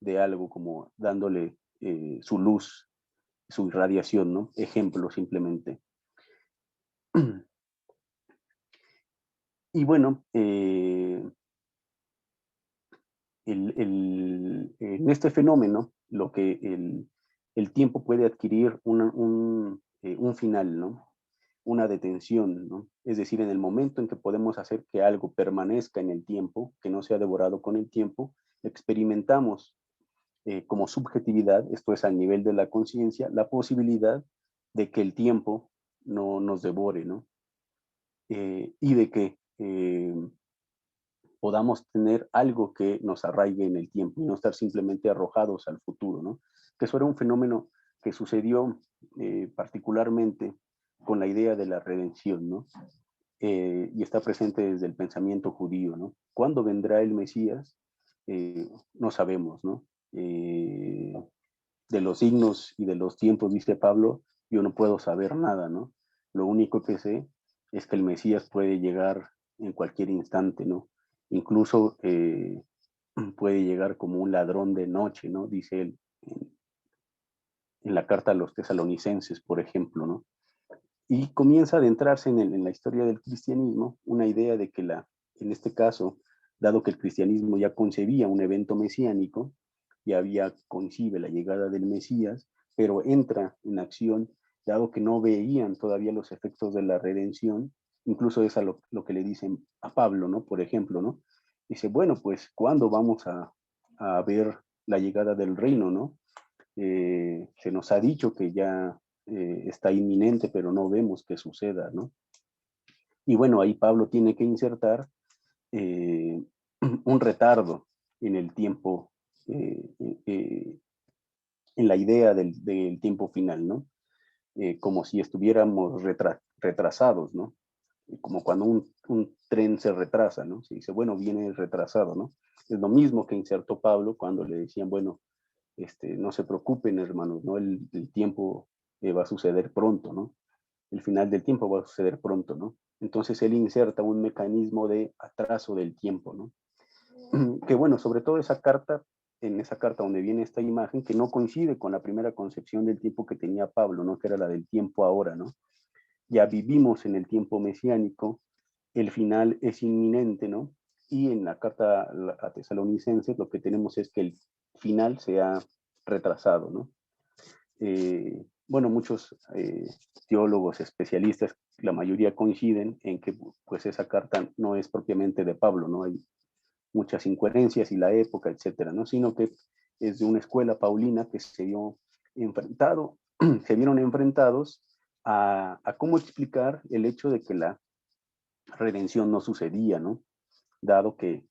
de algo, como dándole su luz, su irradiación, ¿no? Ejemplo, simplemente. Y bueno, en este fenómeno, lo que el tiempo puede adquirir un final, ¿no? Una detención, ¿no? Es decir, en el momento en que podemos hacer que algo permanezca en el tiempo, que no sea devorado con el tiempo, experimentamos como subjetividad, esto es al nivel de la conciencia, la posibilidad de que el tiempo no nos devore, ¿no? Y de que podamos tener algo que nos arraigue en el tiempo y no estar simplemente arrojados al futuro, ¿no? Que eso era un fenómeno que sucedió particularmente con la idea de la redención, ¿no? Y está presente desde el pensamiento judío, ¿no? ¿Cuándo vendrá el Mesías? No sabemos, ¿no? De los signos y de los tiempos, dice Pablo, yo no puedo saber nada, ¿no? Lo único que sé es que el Mesías puede llegar en cualquier instante, ¿no? Incluso puede llegar como un ladrón de noche, ¿no? Dice él en la carta a los tesalonicenses, por ejemplo, ¿no? Y comienza a adentrarse en la historia del cristianismo una idea de que en este caso, dado que el cristianismo ya concebía un evento mesiánico, ya concibe la llegada del Mesías, pero entra en acción, dado que no veían todavía los efectos de la redención, incluso es a lo que le dicen a Pablo, ¿no? Por ejemplo, ¿no? Dice, bueno, pues, ¿cuándo vamos a ver la llegada del reino, ¿no? Se nos ha dicho que ya está inminente, pero no vemos que suceda, ¿no? Y bueno, ahí Pablo tiene que insertar eh, un retardo en el tiempo, eh, eh, en la idea del tiempo final, ¿no? Como si estuviéramos retrasados, ¿no? Como cuando un tren se retrasa, ¿no? Se dice, bueno, viene retrasado, ¿no? Es lo mismo que insertó Pablo cuando le decían, bueno, no se preocupen, hermanos, ¿no? El tiempo va a suceder pronto, ¿no? El final del tiempo va a suceder pronto, ¿no? Entonces él inserta un mecanismo de atraso del tiempo, ¿no? Que bueno, sobre todo en esa carta donde viene esta imagen, que no coincide con la primera concepción del tiempo que tenía Pablo, ¿no? Que era la del tiempo ahora, ¿no? ya vivimos en el tiempo mesiánico, el final es inminente, ¿no? Y en la carta a Tesalonicenses lo que tenemos es que el final se ha retrasado, ¿no? Bueno, muchos teólogos, especialistas, la mayoría coinciden en que pues esa carta no es propiamente de Pablo, ¿no? Hay muchas incoherencias y la época, etcétera, ¿no? Sino que es de una escuela paulina que se vio enfrentado, se vieron enfrentados a cómo explicar el hecho de que la redención no sucedía, ¿no? Dado que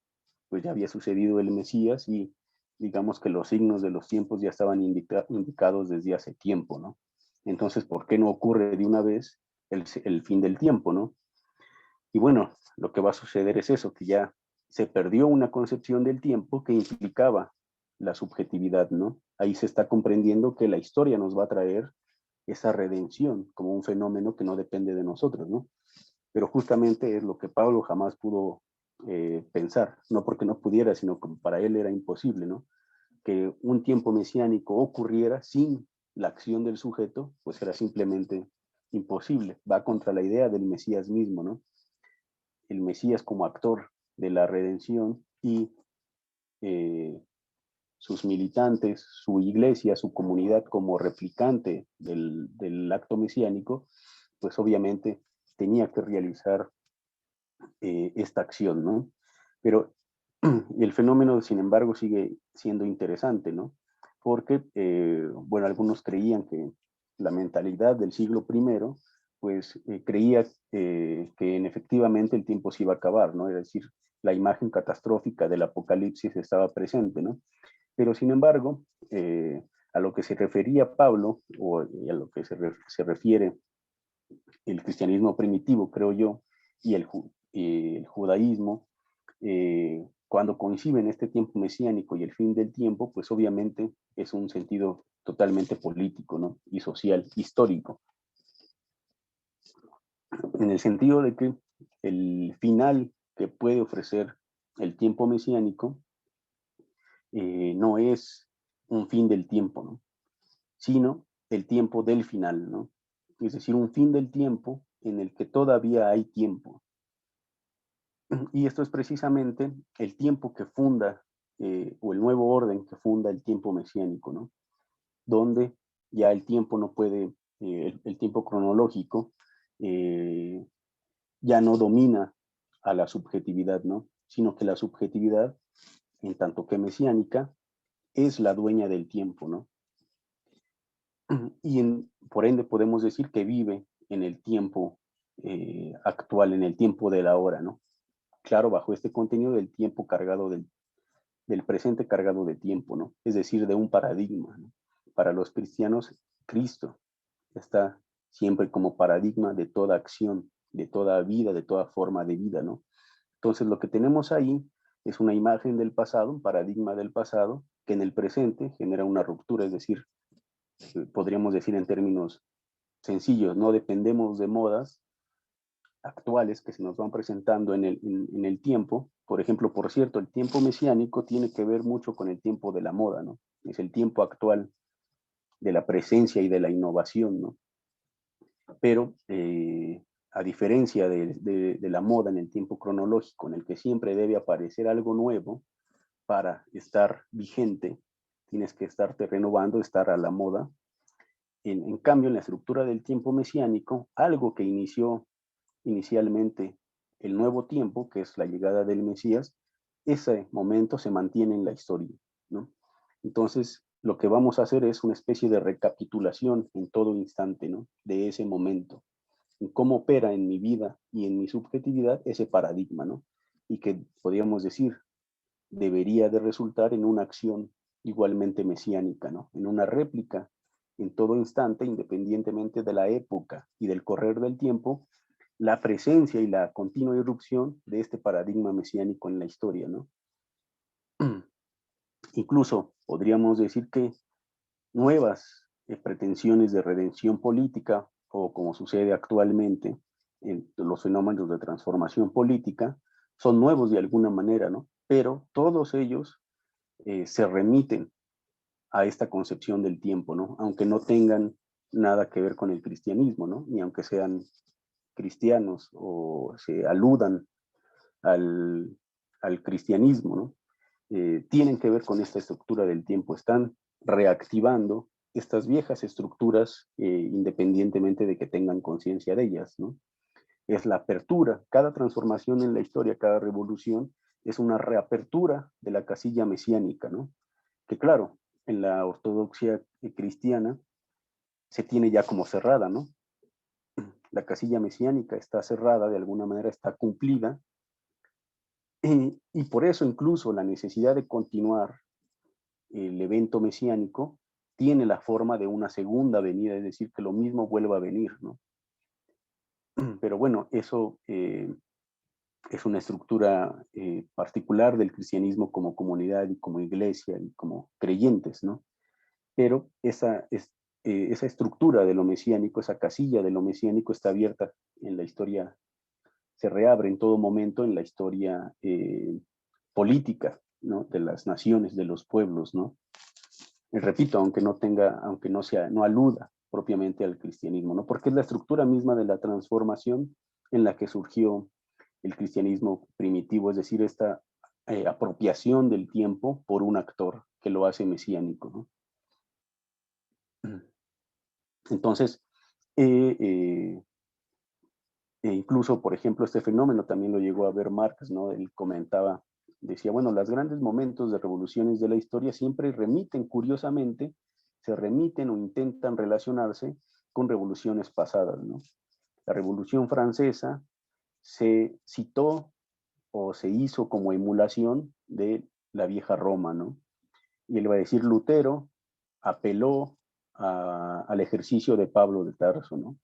pues ya había sucedido el Mesías y digamos que los signos de los tiempos ya estaban indicados desde hace tiempo, ¿no? Entonces, ¿por qué no ocurre de una vez el fin del tiempo, ¿no? Y bueno, lo que va a suceder es eso, que ya se perdió una concepción del tiempo que implicaba la subjetividad, ¿no? Ahí se está comprendiendo que la historia nos va a traer esa redención como un fenómeno que no depende de nosotros, ¿no? Pero justamente es lo que Pablo jamás pudo pensar, no porque no pudiera, sino como para él era imposible, ¿no? Que un tiempo mesiánico ocurriera sin la acción del sujeto, pues era simplemente imposible, va contra la idea del Mesías mismo, ¿no? El Mesías como actor de la redención y eh, sus militantes, su iglesia, su comunidad como replicante del acto mesiánico, pues obviamente tenía que realizar esta acción, ¿no? Pero el fenómeno, sin embargo, sigue siendo interesante, ¿no? Porque, bueno, algunos creían que la mentalidad del siglo I, pues creía que efectivamente el tiempo se iba a acabar, ¿no? Es decir, la imagen catastrófica del apocalipsis estaba presente, ¿no? Pero, sin embargo, a lo que se refería Pablo, o a lo que se refiere el cristianismo primitivo, creo yo, y el judaísmo, cuando coinciden este tiempo mesiánico y el fin del tiempo, pues obviamente es un sentido totalmente político, ¿no? Y social, histórico, en el sentido de que el final que puede ofrecer el tiempo mesiánico no es un fin del tiempo, ¿no? Sino el tiempo del final, ¿no? Es decir, un fin del tiempo en el que todavía hay tiempo. Y esto es precisamente el tiempo que funda, o el nuevo orden que funda el tiempo mesiánico, ¿no? Donde ya el tiempo no puede, el tiempo cronológico, eh, ya no domina a la subjetividad, ¿no? Sino que la subjetividad, en tanto que mesiánica, es la dueña del tiempo, ¿no? Y por ende podemos decir que vive en el tiempo actual, en el tiempo de la hora, ¿no? Claro, bajo este contenido del tiempo cargado del presente cargado de tiempo, ¿no? Es decir, de un paradigma, ¿no? Para los cristianos, Cristo está siempre como paradigma de toda acción, de toda vida, de toda forma de vida, ¿no? Entonces, lo que tenemos ahí es una imagen del pasado, un paradigma del pasado, que en el presente genera una ruptura, es decir, podríamos decir en términos sencillos, no dependemos de modas actuales que se nos van presentando en el tiempo. Por ejemplo, por cierto, el tiempo mesiánico tiene que ver mucho con el tiempo de la moda, ¿no? Es el tiempo actual de la presencia y de la innovación, ¿no? Pero a diferencia de la moda en el tiempo cronológico, en el que siempre debe aparecer algo nuevo para estar vigente, tienes que estarte renovando, estar a la moda. En cambio, en la estructura del tiempo mesiánico, algo que inició inicialmente el nuevo tiempo, que es la llegada del Mesías, ese momento se mantiene en la historia, ¿no? Entonces, lo que vamos a hacer es una especie de recapitulación en todo instante, ¿no? De ese momento, en cómo opera en mi vida y en mi subjetividad ese paradigma, ¿no? Y que podríamos decir debería de resultar en una acción igualmente mesiánica, ¿no? En una réplica en todo instante, independientemente de la época y del correr del tiempo, la presencia y la continua irrupción de este paradigma mesiánico en la historia, ¿no? Incluso podríamos decir que nuevas pretensiones de redención política, o como sucede actualmente en los fenómenos de transformación política, son nuevos de alguna manera, ¿no? Pero todos ellos se remiten a esta concepción del tiempo, ¿no? Aunque no tengan nada que ver con el cristianismo, ¿no? Ni aunque sean cristianos o se aludan al cristianismo, ¿no? Tienen que ver con esta estructura del tiempo, están reactivando estas viejas estructuras independientemente de que tengan conciencia de ellas, ¿no? Es la apertura, cada transformación en la historia, cada revolución, es una reapertura de la casilla mesiánica, ¿no? Que claro, en la ortodoxia cristiana se tiene ya como cerrada, ¿no? La casilla mesiánica está cerrada, de alguna manera está cumplida, y por eso incluso la necesidad de continuar el evento mesiánico tiene la forma de una segunda venida, es decir, que lo mismo vuelva a venir, ¿no? Pero bueno, eso es una estructura particular del cristianismo como comunidad y como iglesia y como creyentes, ¿no? Pero esa estructura de lo mesiánico, esa casilla de lo mesiánico está abierta en la historia, se reabre en todo momento en la historia política, ¿no? De las naciones, de los pueblos, ¿no? Y repito, aunque no sea, no aluda propiamente al cristianismo, ¿no? Porque es la estructura misma de la transformación en la que surgió el cristianismo primitivo, es decir, esta apropiación del tiempo por un actor que lo hace mesiánico, ¿no? Entonces, incluso, por ejemplo, este fenómeno también lo llegó a ver Marx, ¿no? Él comentaba, decía, bueno, los grandes momentos de revoluciones de la historia siempre remiten, curiosamente, se remiten o intentan relacionarse con revoluciones pasadas, ¿no? La Revolución Francesa se citó o se hizo como emulación de la vieja Roma, ¿no? Y él va a decir, Lutero apeló al ejercicio de Pablo de Tarso, ¿no?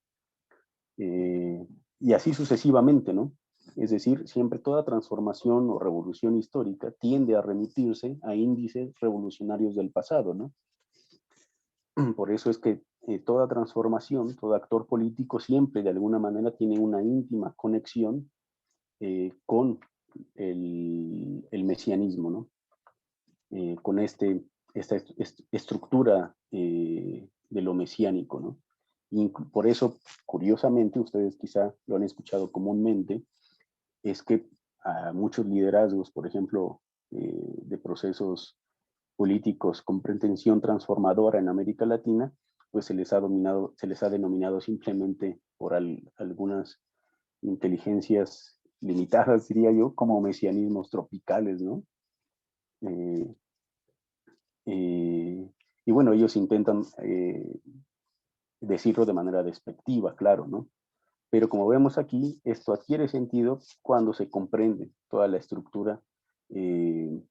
Y así sucesivamente, ¿no? Es decir, siempre toda transformación o revolución histórica tiende a remitirse a índices revolucionarios del pasado, ¿no? Por eso es que toda transformación, todo actor político siempre de alguna manera tiene una íntima conexión con el mesianismo, ¿no? Con esta estructura de lo mesiánico, ¿no? Y por eso, curiosamente, ustedes quizá lo han escuchado comúnmente, es que a muchos liderazgos, por ejemplo, de procesos políticos con pretensión transformadora en América Latina, pues se les ha denominado simplemente por algunas inteligencias limitadas, diría yo, como mesianismos tropicales, ¿no? Eh, y bueno, ellos intentan decirlo de manera despectiva, claro, ¿no? Pero como vemos aquí, esto adquiere sentido cuando se comprende toda la estructura de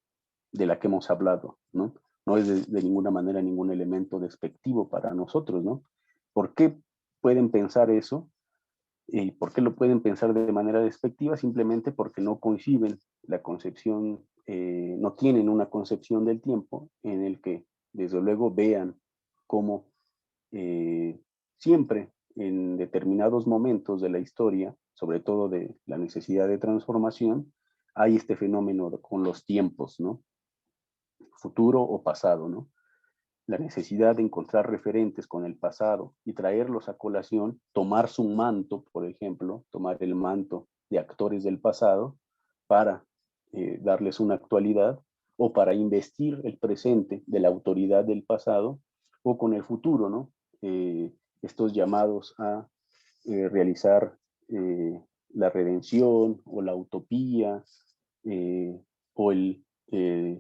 la que hemos hablado, ¿no? No es de ninguna manera ningún elemento despectivo para nosotros, ¿no? ¿Por qué pueden pensar eso? ¿Y por qué lo pueden pensar de manera despectiva? Simplemente porque no conciben la concepción, no tienen una concepción del tiempo en el que, desde luego, vean cómo siempre en determinados momentos de la historia, sobre todo de la necesidad de transformación, hay este fenómeno con los tiempos, ¿no? Futuro o pasado, ¿no? La necesidad de encontrar referentes con el pasado y traerlos a colación, tomar su manto, por ejemplo, tomar el manto de actores del pasado para darles una actualidad o para investir el presente de la autoridad del pasado o con el futuro, ¿no? Estos llamados a realizar la redención o la utopía o el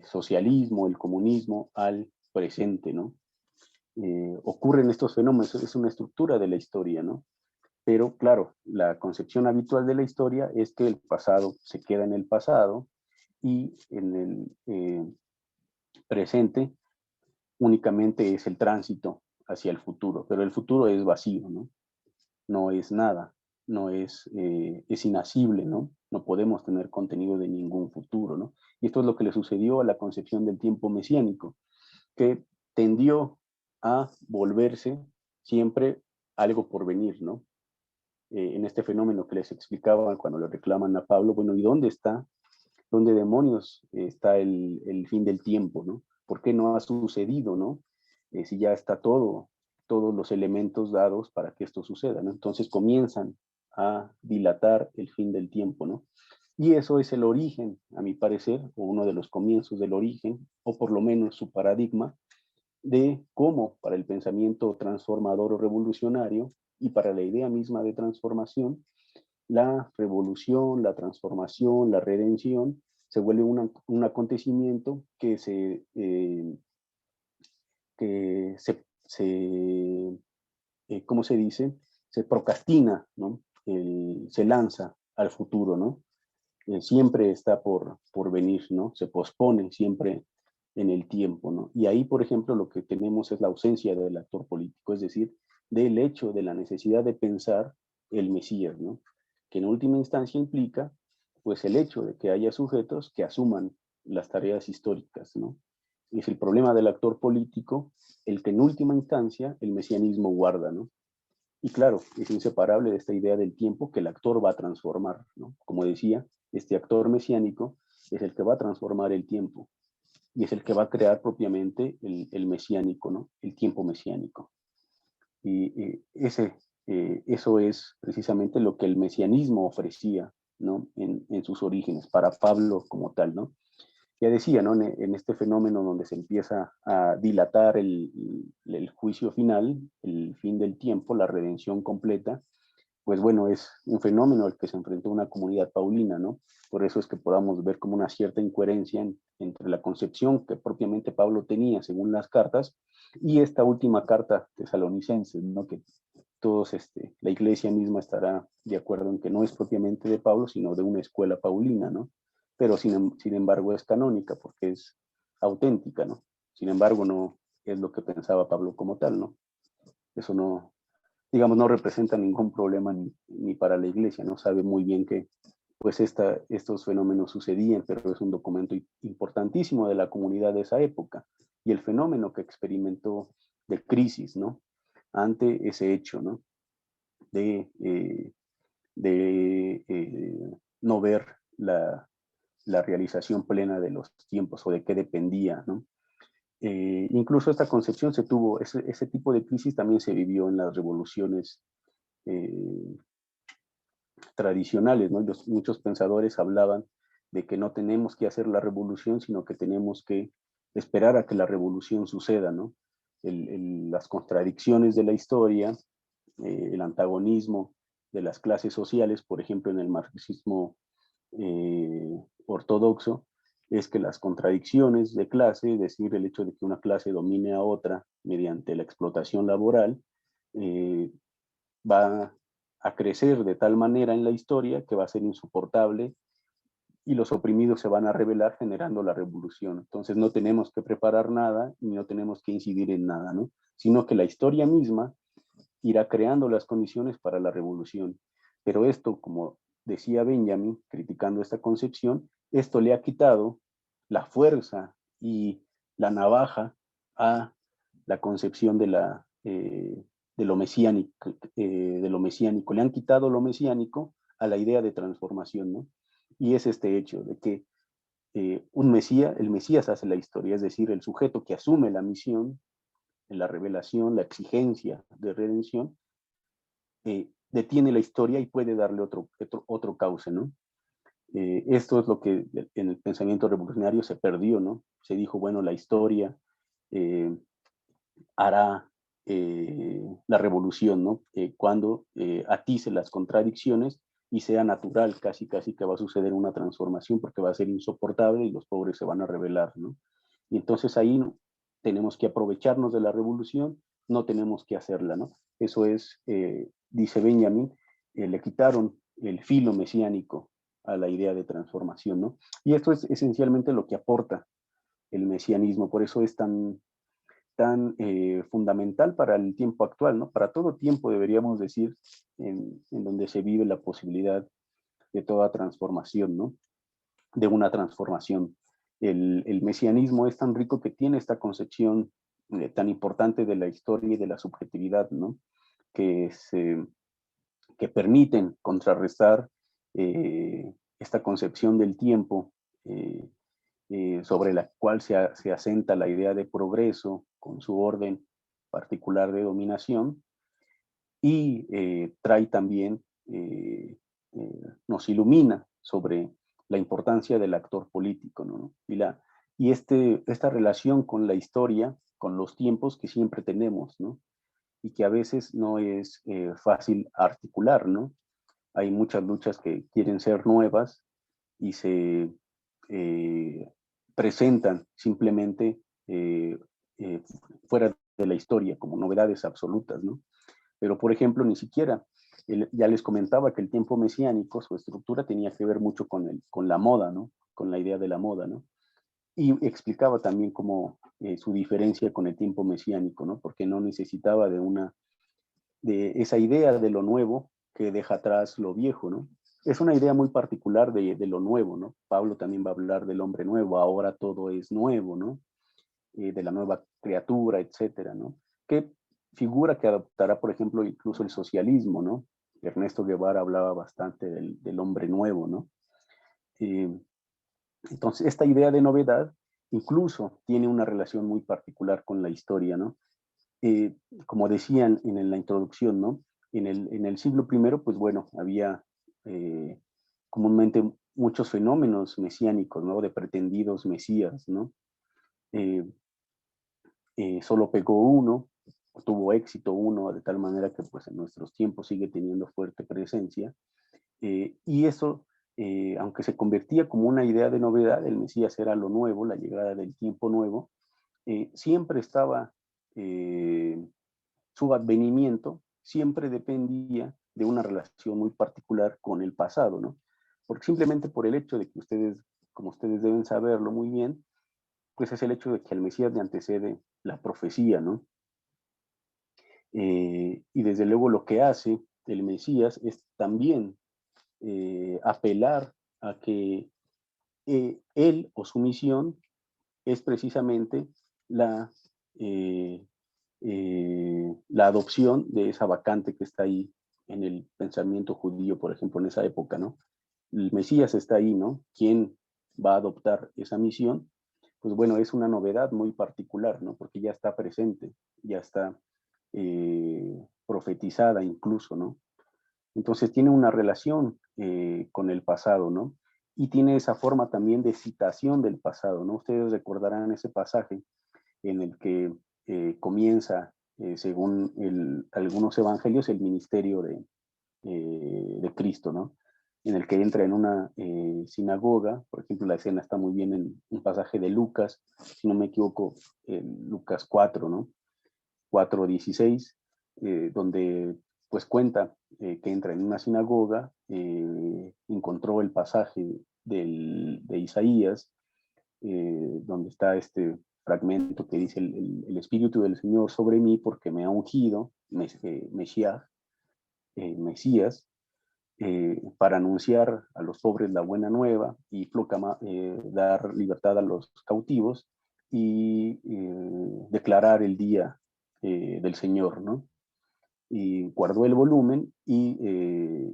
socialismo, el comunismo al presente, ¿no? Ocurren estos fenómenos, es una estructura de la historia, ¿no? Pero claro, la concepción habitual de la historia es que el pasado se queda en el pasado y en el presente únicamente es el tránsito hacia el futuro, pero el futuro es vacío, ¿no? No es nada, no es, es inasible, ¿no? No podemos tener contenido de ningún futuro, ¿no? Y esto es lo que le sucedió a la concepción del tiempo mesiánico, que tendió a volverse siempre algo por venir, ¿no? En este fenómeno que les explicaba cuando le reclaman a Pablo, bueno, ¿y dónde está? ¿Dónde demonios está el fin del tiempo, no? ¿Por qué no ha sucedido, no? Si ya está todo todos los elementos dados para que esto suceda, ¿no? Entonces comienzan a dilatar el fin del tiempo, ¿no? Y eso es el origen, a mi parecer, o uno de los comienzos del origen, o por lo menos su paradigma, de cómo para el pensamiento transformador o revolucionario y para la idea misma de transformación, la revolución, la transformación, la redención se vuelve un acontecimiento que ¿cómo se dice? Se procrastina, ¿no? Se lanza al futuro, ¿no? Siempre está por venir, ¿no? Se pospone siempre en el tiempo, ¿no? Y ahí, por ejemplo, lo que tenemos es la ausencia del actor político, es decir, del hecho de la necesidad de pensar el Mesías, ¿no? Que en última instancia implica, pues, el hecho de que haya sujetos que asuman las tareas históricas, ¿no? Es el problema del actor político, el que en última instancia el mesianismo guarda, ¿no? Y claro, es inseparable de esta idea del tiempo que el actor va a transformar, ¿no? Como decía, este actor mesiánico es el que va a transformar el tiempo y es el que va a crear propiamente el mesiánico, ¿no? El tiempo mesiánico. Y eso es precisamente lo que el mesianismo ofrecía, ¿no? En sus orígenes, para Pablo como tal, ¿no? Ya decía, ¿no? En este fenómeno donde se empieza a dilatar el juicio final, el fin del tiempo, la redención completa, pues bueno, es un fenómeno al que se enfrentó una comunidad paulina, ¿no? Por eso es que podamos ver como una cierta incoherencia entre la concepción que propiamente Pablo tenía según las cartas y esta última carta tesalonicense, ¿no? Que todos, la iglesia misma estará de acuerdo en que no es propiamente de Pablo, sino de una escuela paulina, ¿no? Pero sin embargo es canónica porque es auténtica, ¿no? Sin embargo, no es lo que pensaba Pablo como tal, ¿no? Eso no, digamos, no representa ningún problema ni para la iglesia, ¿no? Sabe muy bien que pues estos fenómenos sucedían, pero es un documento importantísimo de la comunidad de esa época y el fenómeno que experimentó de crisis, ¿no? Ante ese hecho, ¿no? De, no ver la realización plena de los tiempos o de qué dependía, ¿no? Incluso esta concepción se tuvo, ese tipo de crisis también se vivió en las revoluciones tradicionales, ¿no? Muchos pensadores hablaban de que no tenemos que hacer la revolución, sino que tenemos que esperar a que la revolución suceda, ¿no? Las contradicciones de la historia, el antagonismo de las clases sociales, por ejemplo, en el marxismo ortodoxo, es que las contradicciones de clase, es decir, el hecho de que una clase domine a otra mediante la explotación laboral, va a crecer de tal manera en la historia que va a ser insoportable y los oprimidos se van a rebelar generando la revolución. Entonces no tenemos que preparar nada y no tenemos que incidir en nada, ¿no? Sino que la historia misma irá creando las condiciones para la revolución. Pero esto, como decía Benjamin, criticando esta concepción, esto le ha quitado la fuerza y la navaja a la concepción de lo mesiánico, le han quitado lo mesiánico a la idea de transformación, ¿no? Y es este hecho de que el Mesías hace la historia, es decir, el sujeto que asume la misión, la revelación, la exigencia de redención, detiene la historia y puede darle otro cauce, ¿no? Esto es lo que en el pensamiento revolucionario se perdió, ¿no? Se dijo, bueno, la historia hará la revolución, ¿no? Cuando atice las contradicciones y sea natural, casi que va a suceder una transformación porque va a ser insoportable y los pobres se van a rebelar, ¿no? Y entonces ahí tenemos que aprovecharnos de la revolución, no tenemos que hacerla, ¿no? Eso es, dice Benjamin, le quitaron el filo mesiánico a la idea de transformación, ¿no? Y esto es esencialmente lo que aporta el mesianismo, por eso es tan fundamental para el tiempo actual, ¿no? Para todo tiempo deberíamos decir en donde se vive la posibilidad de toda transformación, ¿no? De una transformación. El mesianismo es tan rico que tiene esta concepción tan importante de la historia y de la subjetividad, ¿no? Que, que permiten contrarrestar esta concepción del tiempo sobre la cual se asenta la idea de progreso con su orden particular de dominación, y trae también, nos ilumina sobre la importancia del actor político, ¿no? Y esta relación con la historia, con los tiempos que siempre tenemos, ¿no? Y que a veces no es fácil articular, ¿no? Hay muchas luchas que quieren ser nuevas y se presentan simplemente eh, fuera de la historia como novedades absolutas, ¿no? Pero, por ejemplo, ni siquiera, ya les comentaba que el tiempo mesiánico, su estructura tenía que ver mucho con la moda, ¿no? Con la idea de la moda, ¿no? Y explicaba también cómo su diferencia con el tiempo mesiánico, ¿no? Porque no necesitaba de esa idea de lo nuevo que deja atrás lo viejo, ¿no? Es una idea muy particular de lo nuevo, ¿no? Pablo también va a hablar del hombre nuevo, ahora todo es nuevo, ¿no? De la nueva criatura, etcétera, ¿no? Que figura que adoptará, por ejemplo, incluso el socialismo, ¿no? Ernesto Guevara hablaba bastante del hombre nuevo, ¿no? Eh, entonces, esta idea de novedad incluso tiene una relación muy particular con la historia, ¿no? Como decían en la introducción, ¿no? En el siglo I, pues bueno, había comúnmente muchos fenómenos mesiánicos, ¿no? De pretendidos mesías, ¿no? Eh, solo pegó uno, tuvo éxito uno, de tal manera que pues en nuestros tiempos sigue teniendo fuerte presencia. Y eso, aunque se convertía como una idea de novedad, el Mesías era lo nuevo, la llegada del tiempo nuevo, siempre estaba, su advenimiento siempre dependía de una relación muy particular con el pasado, ¿no? Porque simplemente por el hecho de que ustedes, como ustedes deben saberlo muy bien, pues es el hecho de que al Mesías le antecede la profecía, ¿no? Y desde luego lo que hace el Mesías es también apelar a que él o su misión es precisamente la, eh, la adopción de esa vacante que está ahí en el pensamiento judío, por ejemplo, en esa época, ¿no? El Mesías está ahí, ¿no? ¿Quién va a adoptar esa misión? Pues bueno, es una novedad muy particular, ¿no? Porque ya está presente, ya está profetizada incluso, ¿no? Entonces tiene una relación con el pasado, ¿no? Y tiene esa forma también de citación del pasado, ¿no? Ustedes recordarán ese pasaje en el que comienza, según algunos evangelios, el ministerio de Cristo, ¿no? En el que entra en una sinagoga, por ejemplo, la escena está muy bien en un pasaje de Lucas, si no me equivoco, Lucas 4, ¿no? 4:16, donde pues cuenta que entra en una sinagoga, encontró el pasaje de Isaías, donde está este fragmento que dice el Espíritu del Señor sobre mí porque me ha ungido, Mesías, para anunciar a los pobres la buena nueva y dar libertad a los cautivos y declarar el día del Señor, ¿no? Y guardó el volumen y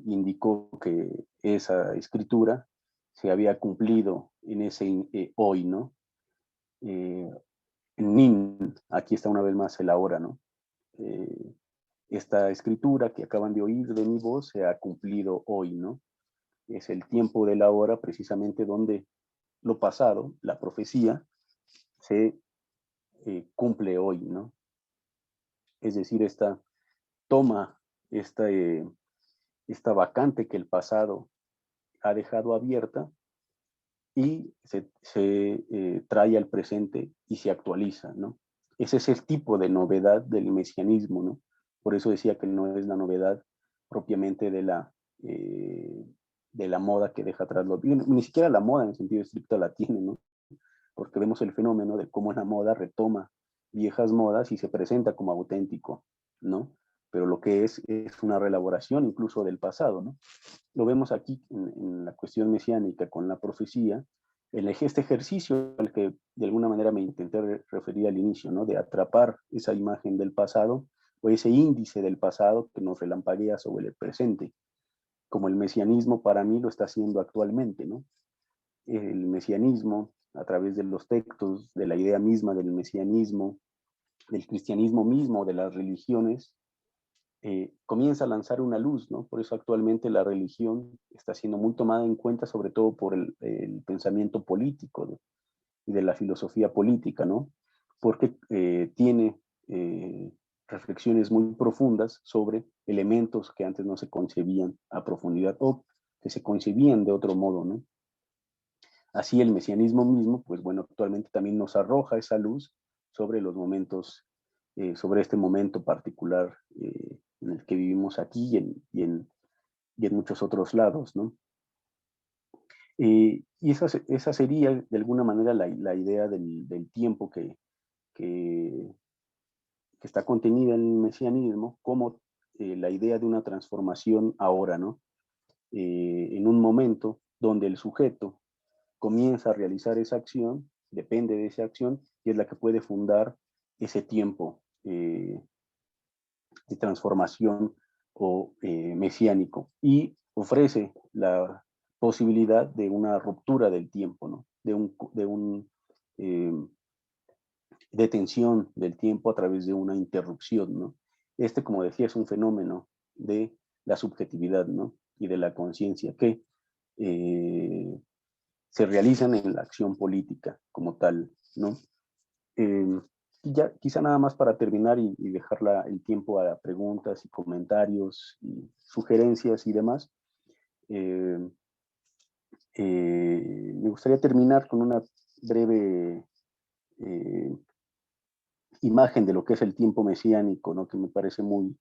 indicó que esa escritura se había cumplido en ese hoy, ¿no? Eh, Nin, aquí está una vez más el ahora, ¿no? Eh, esta escritura que acaban de oír de mi voz se ha cumplido hoy, ¿no? Es el tiempo de la hora precisamente donde lo pasado, la profecía, se cumple hoy, ¿no? Es decir, toma esta, esta vacante que el pasado ha dejado abierta y se trae al presente y se actualiza, ¿no? Ese es el tipo de novedad del mesianismo, ¿no? Por eso decía que no es la novedad propiamente de la moda que deja atrás lo bien, ni siquiera la moda en el sentido estricto la tiene, ¿no? Porque vemos el fenómeno de cómo la moda retoma viejas modas y se presenta como auténtico, ¿no? Pero lo que es una reelaboración incluso del pasado, ¿no? Lo vemos aquí en la cuestión mesiánica con la profecía, en este ejercicio al que de alguna manera me intenté referir al inicio, ¿no? De atrapar esa imagen del pasado o ese índice del pasado que nos relampaguea sobre el presente, como el mesianismo para mí lo está haciendo actualmente, ¿no? El mesianismo, a través de los textos, de la idea misma del mesianismo, del cristianismo mismo, de las religiones, comienza a lanzar una luz, ¿no? Por eso actualmente la religión está siendo muy tomada en cuenta, sobre todo por el pensamiento político y de la filosofía política, ¿no? Porque tiene reflexiones muy profundas sobre elementos que antes no se concebían a profundidad o que se concebían de otro modo, ¿no? Así el mesianismo mismo, pues bueno, actualmente también nos arroja esa luz sobre los momentos, sobre este momento particular en el que vivimos aquí y en muchos otros lados, ¿no? Y esa sería de alguna manera la idea del tiempo que está contenida en el mesianismo, como la idea de una transformación ahora, ¿no? En un momento donde el sujeto comienza a realizar esa acción, depende de esa acción, y es la que puede fundar ese tiempo de transformación o mesiánico, y ofrece la posibilidad de una ruptura del tiempo, ¿no? De un detención del tiempo a través de una interrupción, ¿no? Como decía, es un fenómeno de la subjetividad, ¿no? Y de la conciencia que se realizan en la acción política como tal, ¿no? Y ya quizá nada más para terminar y dejar el tiempo a preguntas y comentarios y sugerencias y demás, eh, me gustaría terminar con una breve eh, imagen de lo que es el tiempo mesiánico, ¿no? Que me parece muy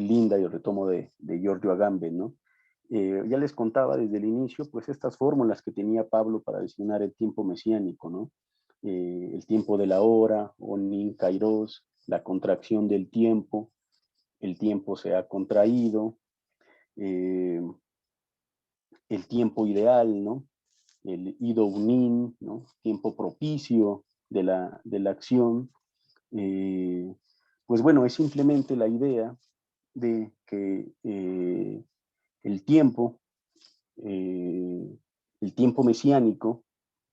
linda, y retomo de Giorgio Agamben, ¿no? Ya les contaba desde el inicio, pues estas fórmulas que tenía Pablo para designar el tiempo mesiánico, ¿no? El tiempo de la hora, onin, kairos, la contracción del tiempo, el tiempo se ha contraído, eh, el tiempo ideal, ¿no? El ido unin, ¿no? Tiempo propicio de la acción. Eh, pues bueno, es simplemente la idea de que el eh, el tiempo mesiánico,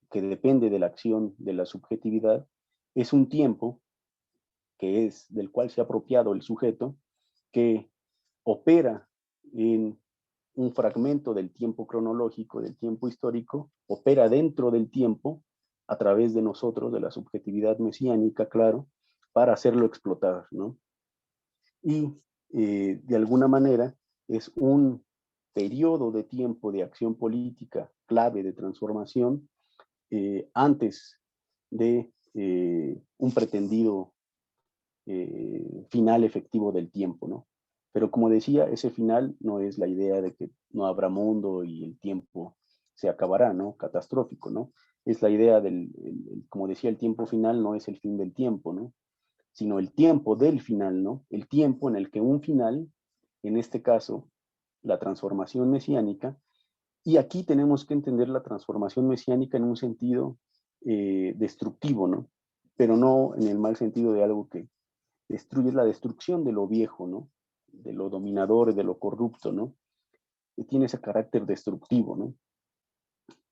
que depende de la acción de la subjetividad, es un tiempo que es del cual se ha apropiado el sujeto, que opera en un fragmento del tiempo cronológico, del tiempo histórico, opera dentro del tiempo a través de nosotros, de la subjetividad mesiánica, claro, para hacerlo explotar, ¿no? Y de alguna manera es un periodo de tiempo de acción política clave de transformación antes de un pretendido final efectivo del tiempo, ¿no? Pero como decía, ese final no es la idea de que no habrá mundo y el tiempo se acabará, ¿no? Catastrófico, ¿no? Es la idea como decía, el tiempo final no es el fin del tiempo, ¿no? Sino el tiempo del final, ¿no? El tiempo en el que un final, en este caso, la transformación mesiánica, y aquí tenemos que entender la transformación mesiánica en un sentido destructivo, ¿no? Pero no en el mal sentido de algo que destruye, la destrucción de lo viejo, ¿no? De lo dominador, de lo corrupto, ¿no? Que tiene ese carácter destructivo, ¿no?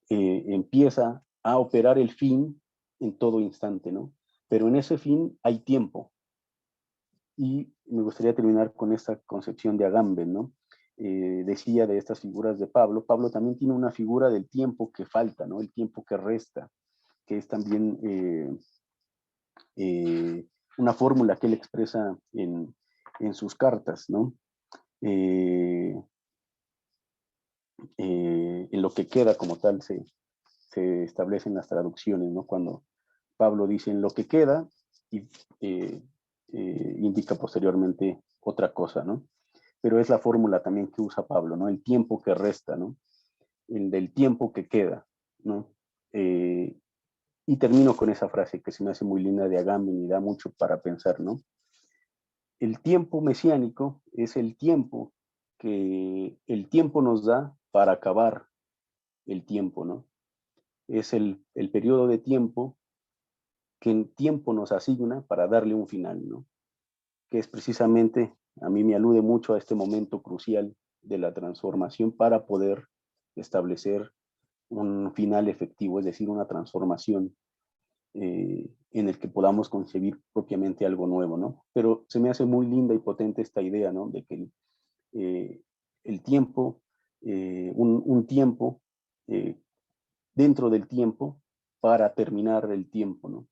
Empieza a operar el fin en todo instante, ¿no? Pero en ese fin hay tiempo. Y me gustaría terminar con esta concepción de Agamben, ¿no? Decía de estas figuras de Pablo, Pablo también tiene una figura del tiempo que falta, ¿no? El tiempo que resta, que es también una fórmula que él expresa en sus cartas, ¿no? En lo que queda como tal se establecen las traducciones, ¿no? Cuando Pablo dice en lo que queda y indica posteriormente otra cosa, ¿no? Pero es la fórmula también que usa Pablo, ¿no? El tiempo que resta, ¿no? El del tiempo que queda, ¿no? Y termino con esa frase que se me hace muy linda de Agamben y da mucho para pensar, ¿no? El tiempo mesiánico es el tiempo que el tiempo nos da para acabar el tiempo, ¿no? Es el periodo de tiempo que el tiempo nos asigna para darle un final, ¿no? Que es precisamente, a mí me alude mucho a este momento crucial de la transformación para poder establecer un final efectivo, es decir, una transformación en el que podamos concebir propiamente algo nuevo, ¿no? Pero se me hace muy linda y potente esta idea, ¿no? De que el tiempo, un tiempo dentro del tiempo para terminar el tiempo, ¿no?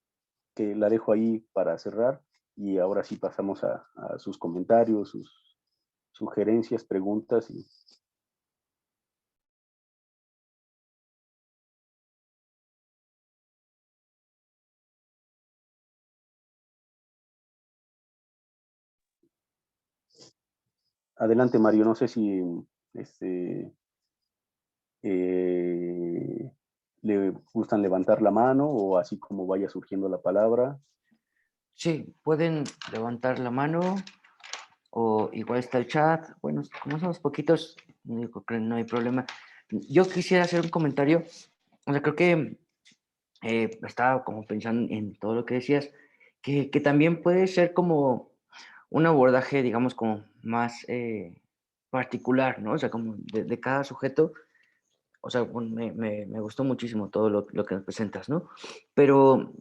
Que la dejo ahí para cerrar y ahora sí pasamos a sus comentarios, sus sugerencias, preguntas. Y... Adelante, Mario, no sé si este, le gustan levantar la mano o así como vaya surgiendo la palabra. Sí, pueden levantar la mano o igual está el chat. Bueno, como somos poquitos, no hay problema. Yo quisiera hacer un comentario. O sea, creo que estaba como pensando en todo lo que decías, que también puede ser como un abordaje, digamos, como más particular, ¿no? O sea, como de cada sujeto. O sea, bueno, me gustó muchísimo todo lo que nos presentas, ¿no? Pero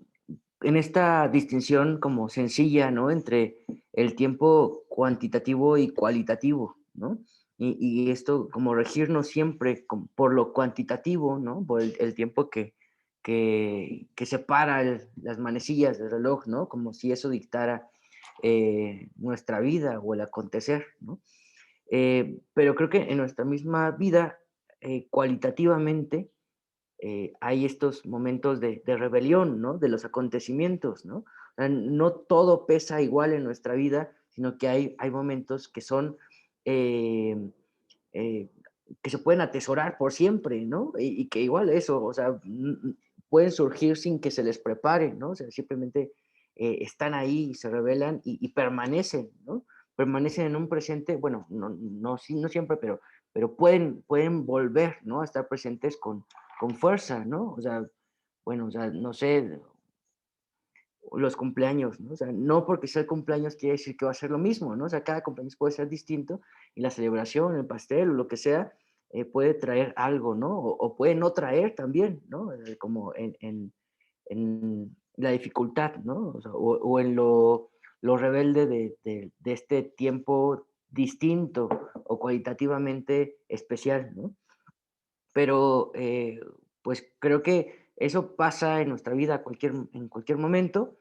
en esta distinción como sencilla, ¿no? Entre el tiempo cuantitativo y cualitativo, ¿no? Y esto como regirnos siempre por lo cuantitativo, ¿no? Por el tiempo que separa las manecillas del reloj, ¿no? Como si eso dictara nuestra vida o el acontecer, ¿no? Pero creo que en nuestra misma vida, cualitativamente, hay estos momentos de rebelión, ¿no? De los acontecimientos, ¿no? O sea, no todo pesa igual en nuestra vida, sino que hay momentos que son, eh, eh, que se pueden atesorar por siempre, ¿no? Y que igual eso, o sea, pueden surgir sin que se les prepare, ¿no? O sea, simplemente están ahí, se revelan y permanecen, ¿no? Permanecen en un presente, bueno, no siempre, pero pueden volver, ¿no? A estar presentes con fuerza, ¿no? O sea, bueno, o sea, no sé, los cumpleaños, ¿no? O sea, no porque sea el cumpleaños quiere decir que va a ser lo mismo, ¿no? O sea, cada cumpleaños puede ser distinto y la celebración, el pastel o lo que sea, puede traer algo, ¿no? O puede no traer también, ¿no? Como en la dificultad, ¿no? O sea, o en lo rebelde de este tiempo distinto o cualitativamente especial, ¿no? Pero pues creo que eso pasa en nuestra vida en cualquier momento,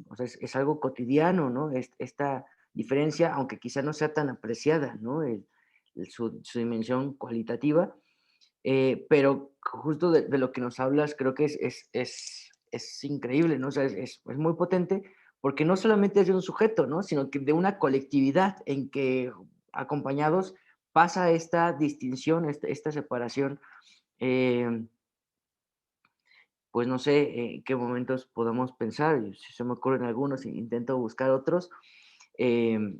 o sea, es algo cotidiano, ¿no? Esta diferencia, aunque quizá no sea tan apreciada, ¿no? Su dimensión cualitativa, pero justo de lo que nos hablas creo que es increíble, ¿no? O sea, es muy potente porque no solamente es de un sujeto, ¿no? Sino que de una colectividad en que acompañados pasa esta distinción, esta separación. eh, pues no sé en qué momentos podamos pensar, si se me ocurren algunos, intento buscar otros, eh,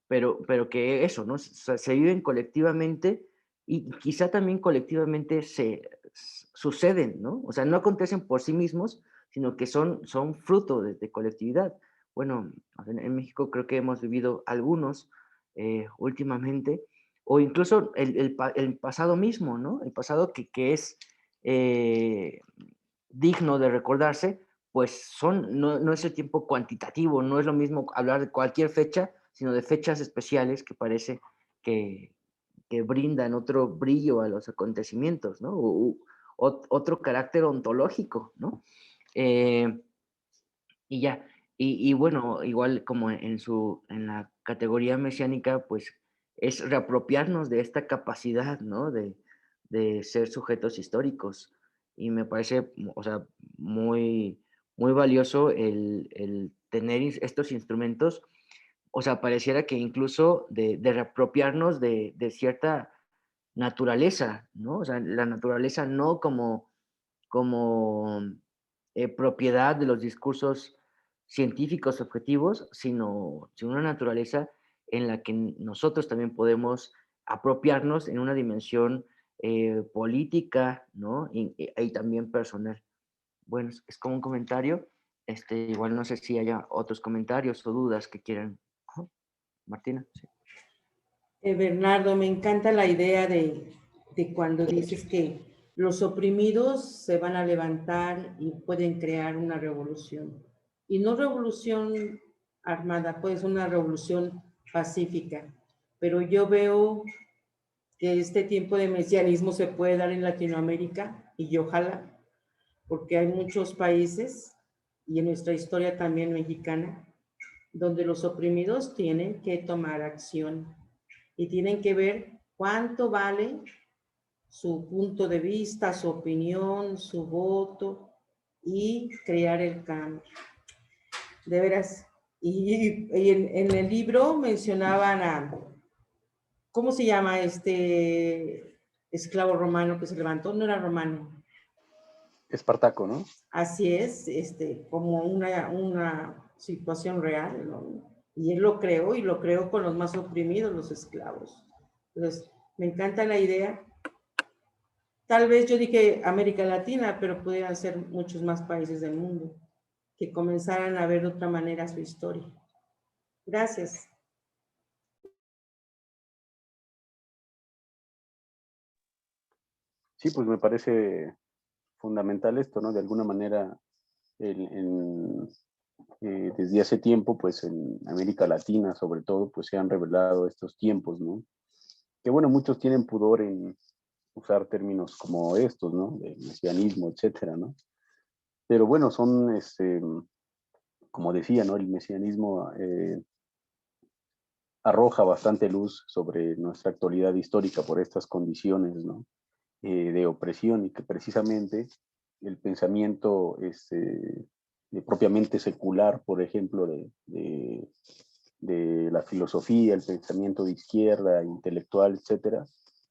pero que eso, ¿no? Se viven colectivamente y quizá también colectivamente suceden, ¿no? O sea, no acontecen por sí mismos, sino que son fruto de colectividad. Bueno, en México creo que hemos vivido algunos últimamente, o incluso el pasado mismo, ¿no? El pasado que es eh, digno de recordarse, pues no es el tiempo cuantitativo, no es lo mismo hablar de cualquier fecha, sino de fechas especiales que parece que, que brindan otro brillo a los acontecimientos, ¿no? Otro carácter ontológico, ¿no? Eh, y ya, y bueno, igual como en la categoría mesiánica, pues es reapropiarnos de esta capacidad, ¿no? De ser sujetos históricos. Y me parece, o sea, muy valioso el tener estos instrumentos. O sea, pareciera que incluso de reapropiarnos de cierta naturaleza, ¿no? O sea, la naturaleza no como propiedad de los discursos científicos objetivos, sino una naturaleza en la que nosotros también podemos apropiarnos en una dimensión política, ¿no? Y también personal. Bueno, es como un comentario. Igual no sé si haya otros comentarios o dudas que quieran. Ajá. Martina, sí. Bernardo, me encanta la idea de cuando dices que los oprimidos se van a levantar y pueden crear una revolución. Y no revolución armada, puede ser una revolución pacífica. Pero yo veo que este tiempo de mesianismo se puede dar en Latinoamérica y ojalá, porque hay muchos países y en nuestra historia también mexicana, donde los oprimidos tienen que tomar acción y tienen que ver cuánto vale su punto de vista, su opinión, su voto y crear el cambio. De veras. Y en el libro mencionaban a, ¿cómo se llama este esclavo romano que se levantó? No era romano. Espartaco, ¿no? Así es, como una situación real, ¿no? Y él lo creó, y lo creó con los más oprimidos, los esclavos. Entonces, me encanta la idea. Tal vez yo dije América Latina, pero pudieran ser muchos más países del mundo que comenzaran a ver de otra manera su historia. Gracias. Sí, pues me parece fundamental esto, ¿no? De alguna manera, desde hace tiempo, pues en América Latina, sobre todo, pues se han revelado estos tiempos, ¿no? Que bueno, muchos tienen pudor en usar términos como estos, ¿no? De mesianismo, etcétera, ¿no? Pero bueno, son, como decía, ¿no? El mesianismo arroja bastante luz sobre nuestra actualidad histórica por estas condiciones, ¿no? De opresión, y que precisamente el pensamiento propiamente secular, por ejemplo, de la filosofía, el pensamiento de izquierda, intelectual, etcétera,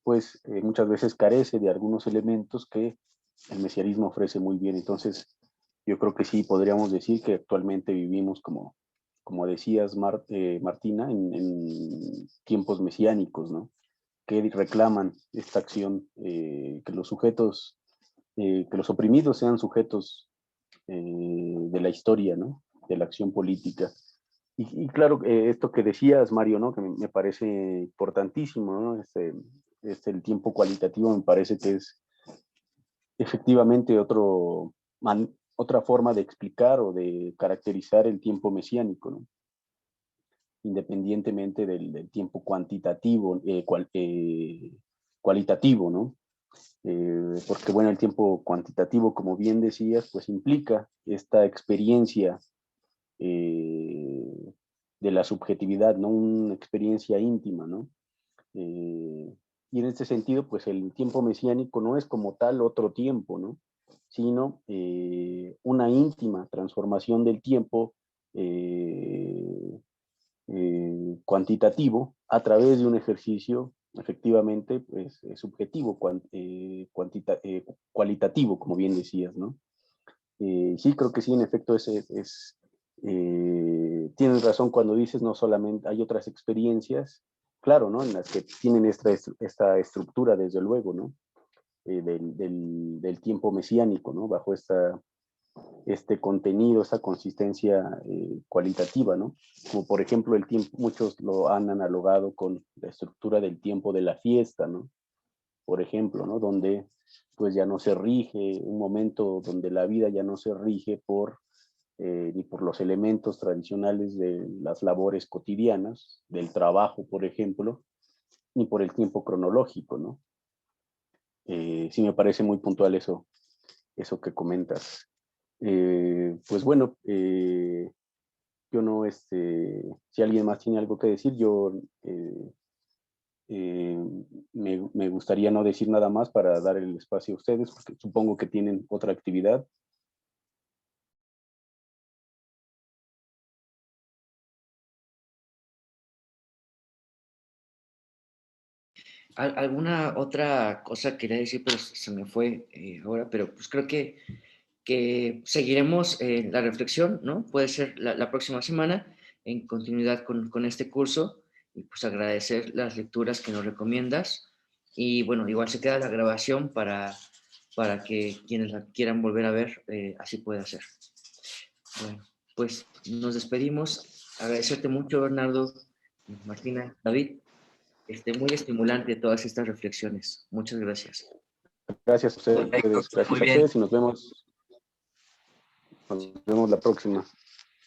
pues muchas veces carece de algunos elementos que el mesianismo ofrece muy bien. Entonces, yo creo que sí podríamos decir que actualmente vivimos, como decías, Martina, en tiempos mesiánicos, ¿no? Que reclaman esta acción, que los sujetos, que los oprimidos sean sujetos de la historia, ¿no? De la acción política. Y claro, esto que decías, Mario, ¿no? Que me parece importantísimo, ¿no? El tiempo cualitativo me parece que es efectivamente otra forma de explicar o de caracterizar el tiempo mesiánico, ¿no? Independientemente del tiempo cuantitativo, cualitativo, ¿no? Porque bueno, el tiempo cuantitativo, como bien decías, pues implica esta experiencia de la subjetividad, ¿no? Una experiencia íntima, ¿no? Y en este sentido, pues el tiempo mesiánico no es como tal otro tiempo, ¿no? Sino una íntima transformación del tiempo cuantitativo a través de un ejercicio efectivamente pues, subjetivo, cualitativo, como bien decías, ¿no? Sí, creo que sí, en efecto, tienes razón cuando dices no solamente hay otras experiencias, claro, ¿no? En las que tienen esta estructura, desde luego, ¿no? Del tiempo mesiánico, ¿no? Bajo este contenido, esta consistencia cualitativa, ¿no? Como por ejemplo el tiempo, muchos lo han analogado con la estructura del tiempo de la fiesta, ¿no? Por ejemplo, ¿no? Donde pues ya no se rige, un momento donde la vida ya no se rige ni por los elementos tradicionales de las labores cotidianas, del trabajo, por ejemplo, ni por el tiempo cronológico, ¿no? Sí me parece muy puntual eso que comentas. Pues bueno, yo no, si alguien más tiene algo que decir, yo me gustaría no decir nada más para dar el espacio a ustedes, porque supongo que tienen otra actividad. ¿Alguna otra cosa quería decir, pero se me fue ahora? Pero pues creo que seguiremos la reflexión, ¿no? Puede ser la próxima semana en continuidad con este curso, y pues agradecer las lecturas que nos recomiendas. Y bueno, igual se queda la grabación para que quienes la quieran volver a ver, así pueda ser. Bueno, pues nos despedimos. Agradecerte mucho, Bernardo, Martina, David. Muy estimulante todas estas reflexiones. Muchas gracias. Gracias a ustedes, Perfecto, gracias muy a bien. ustedes y nos vemos la próxima.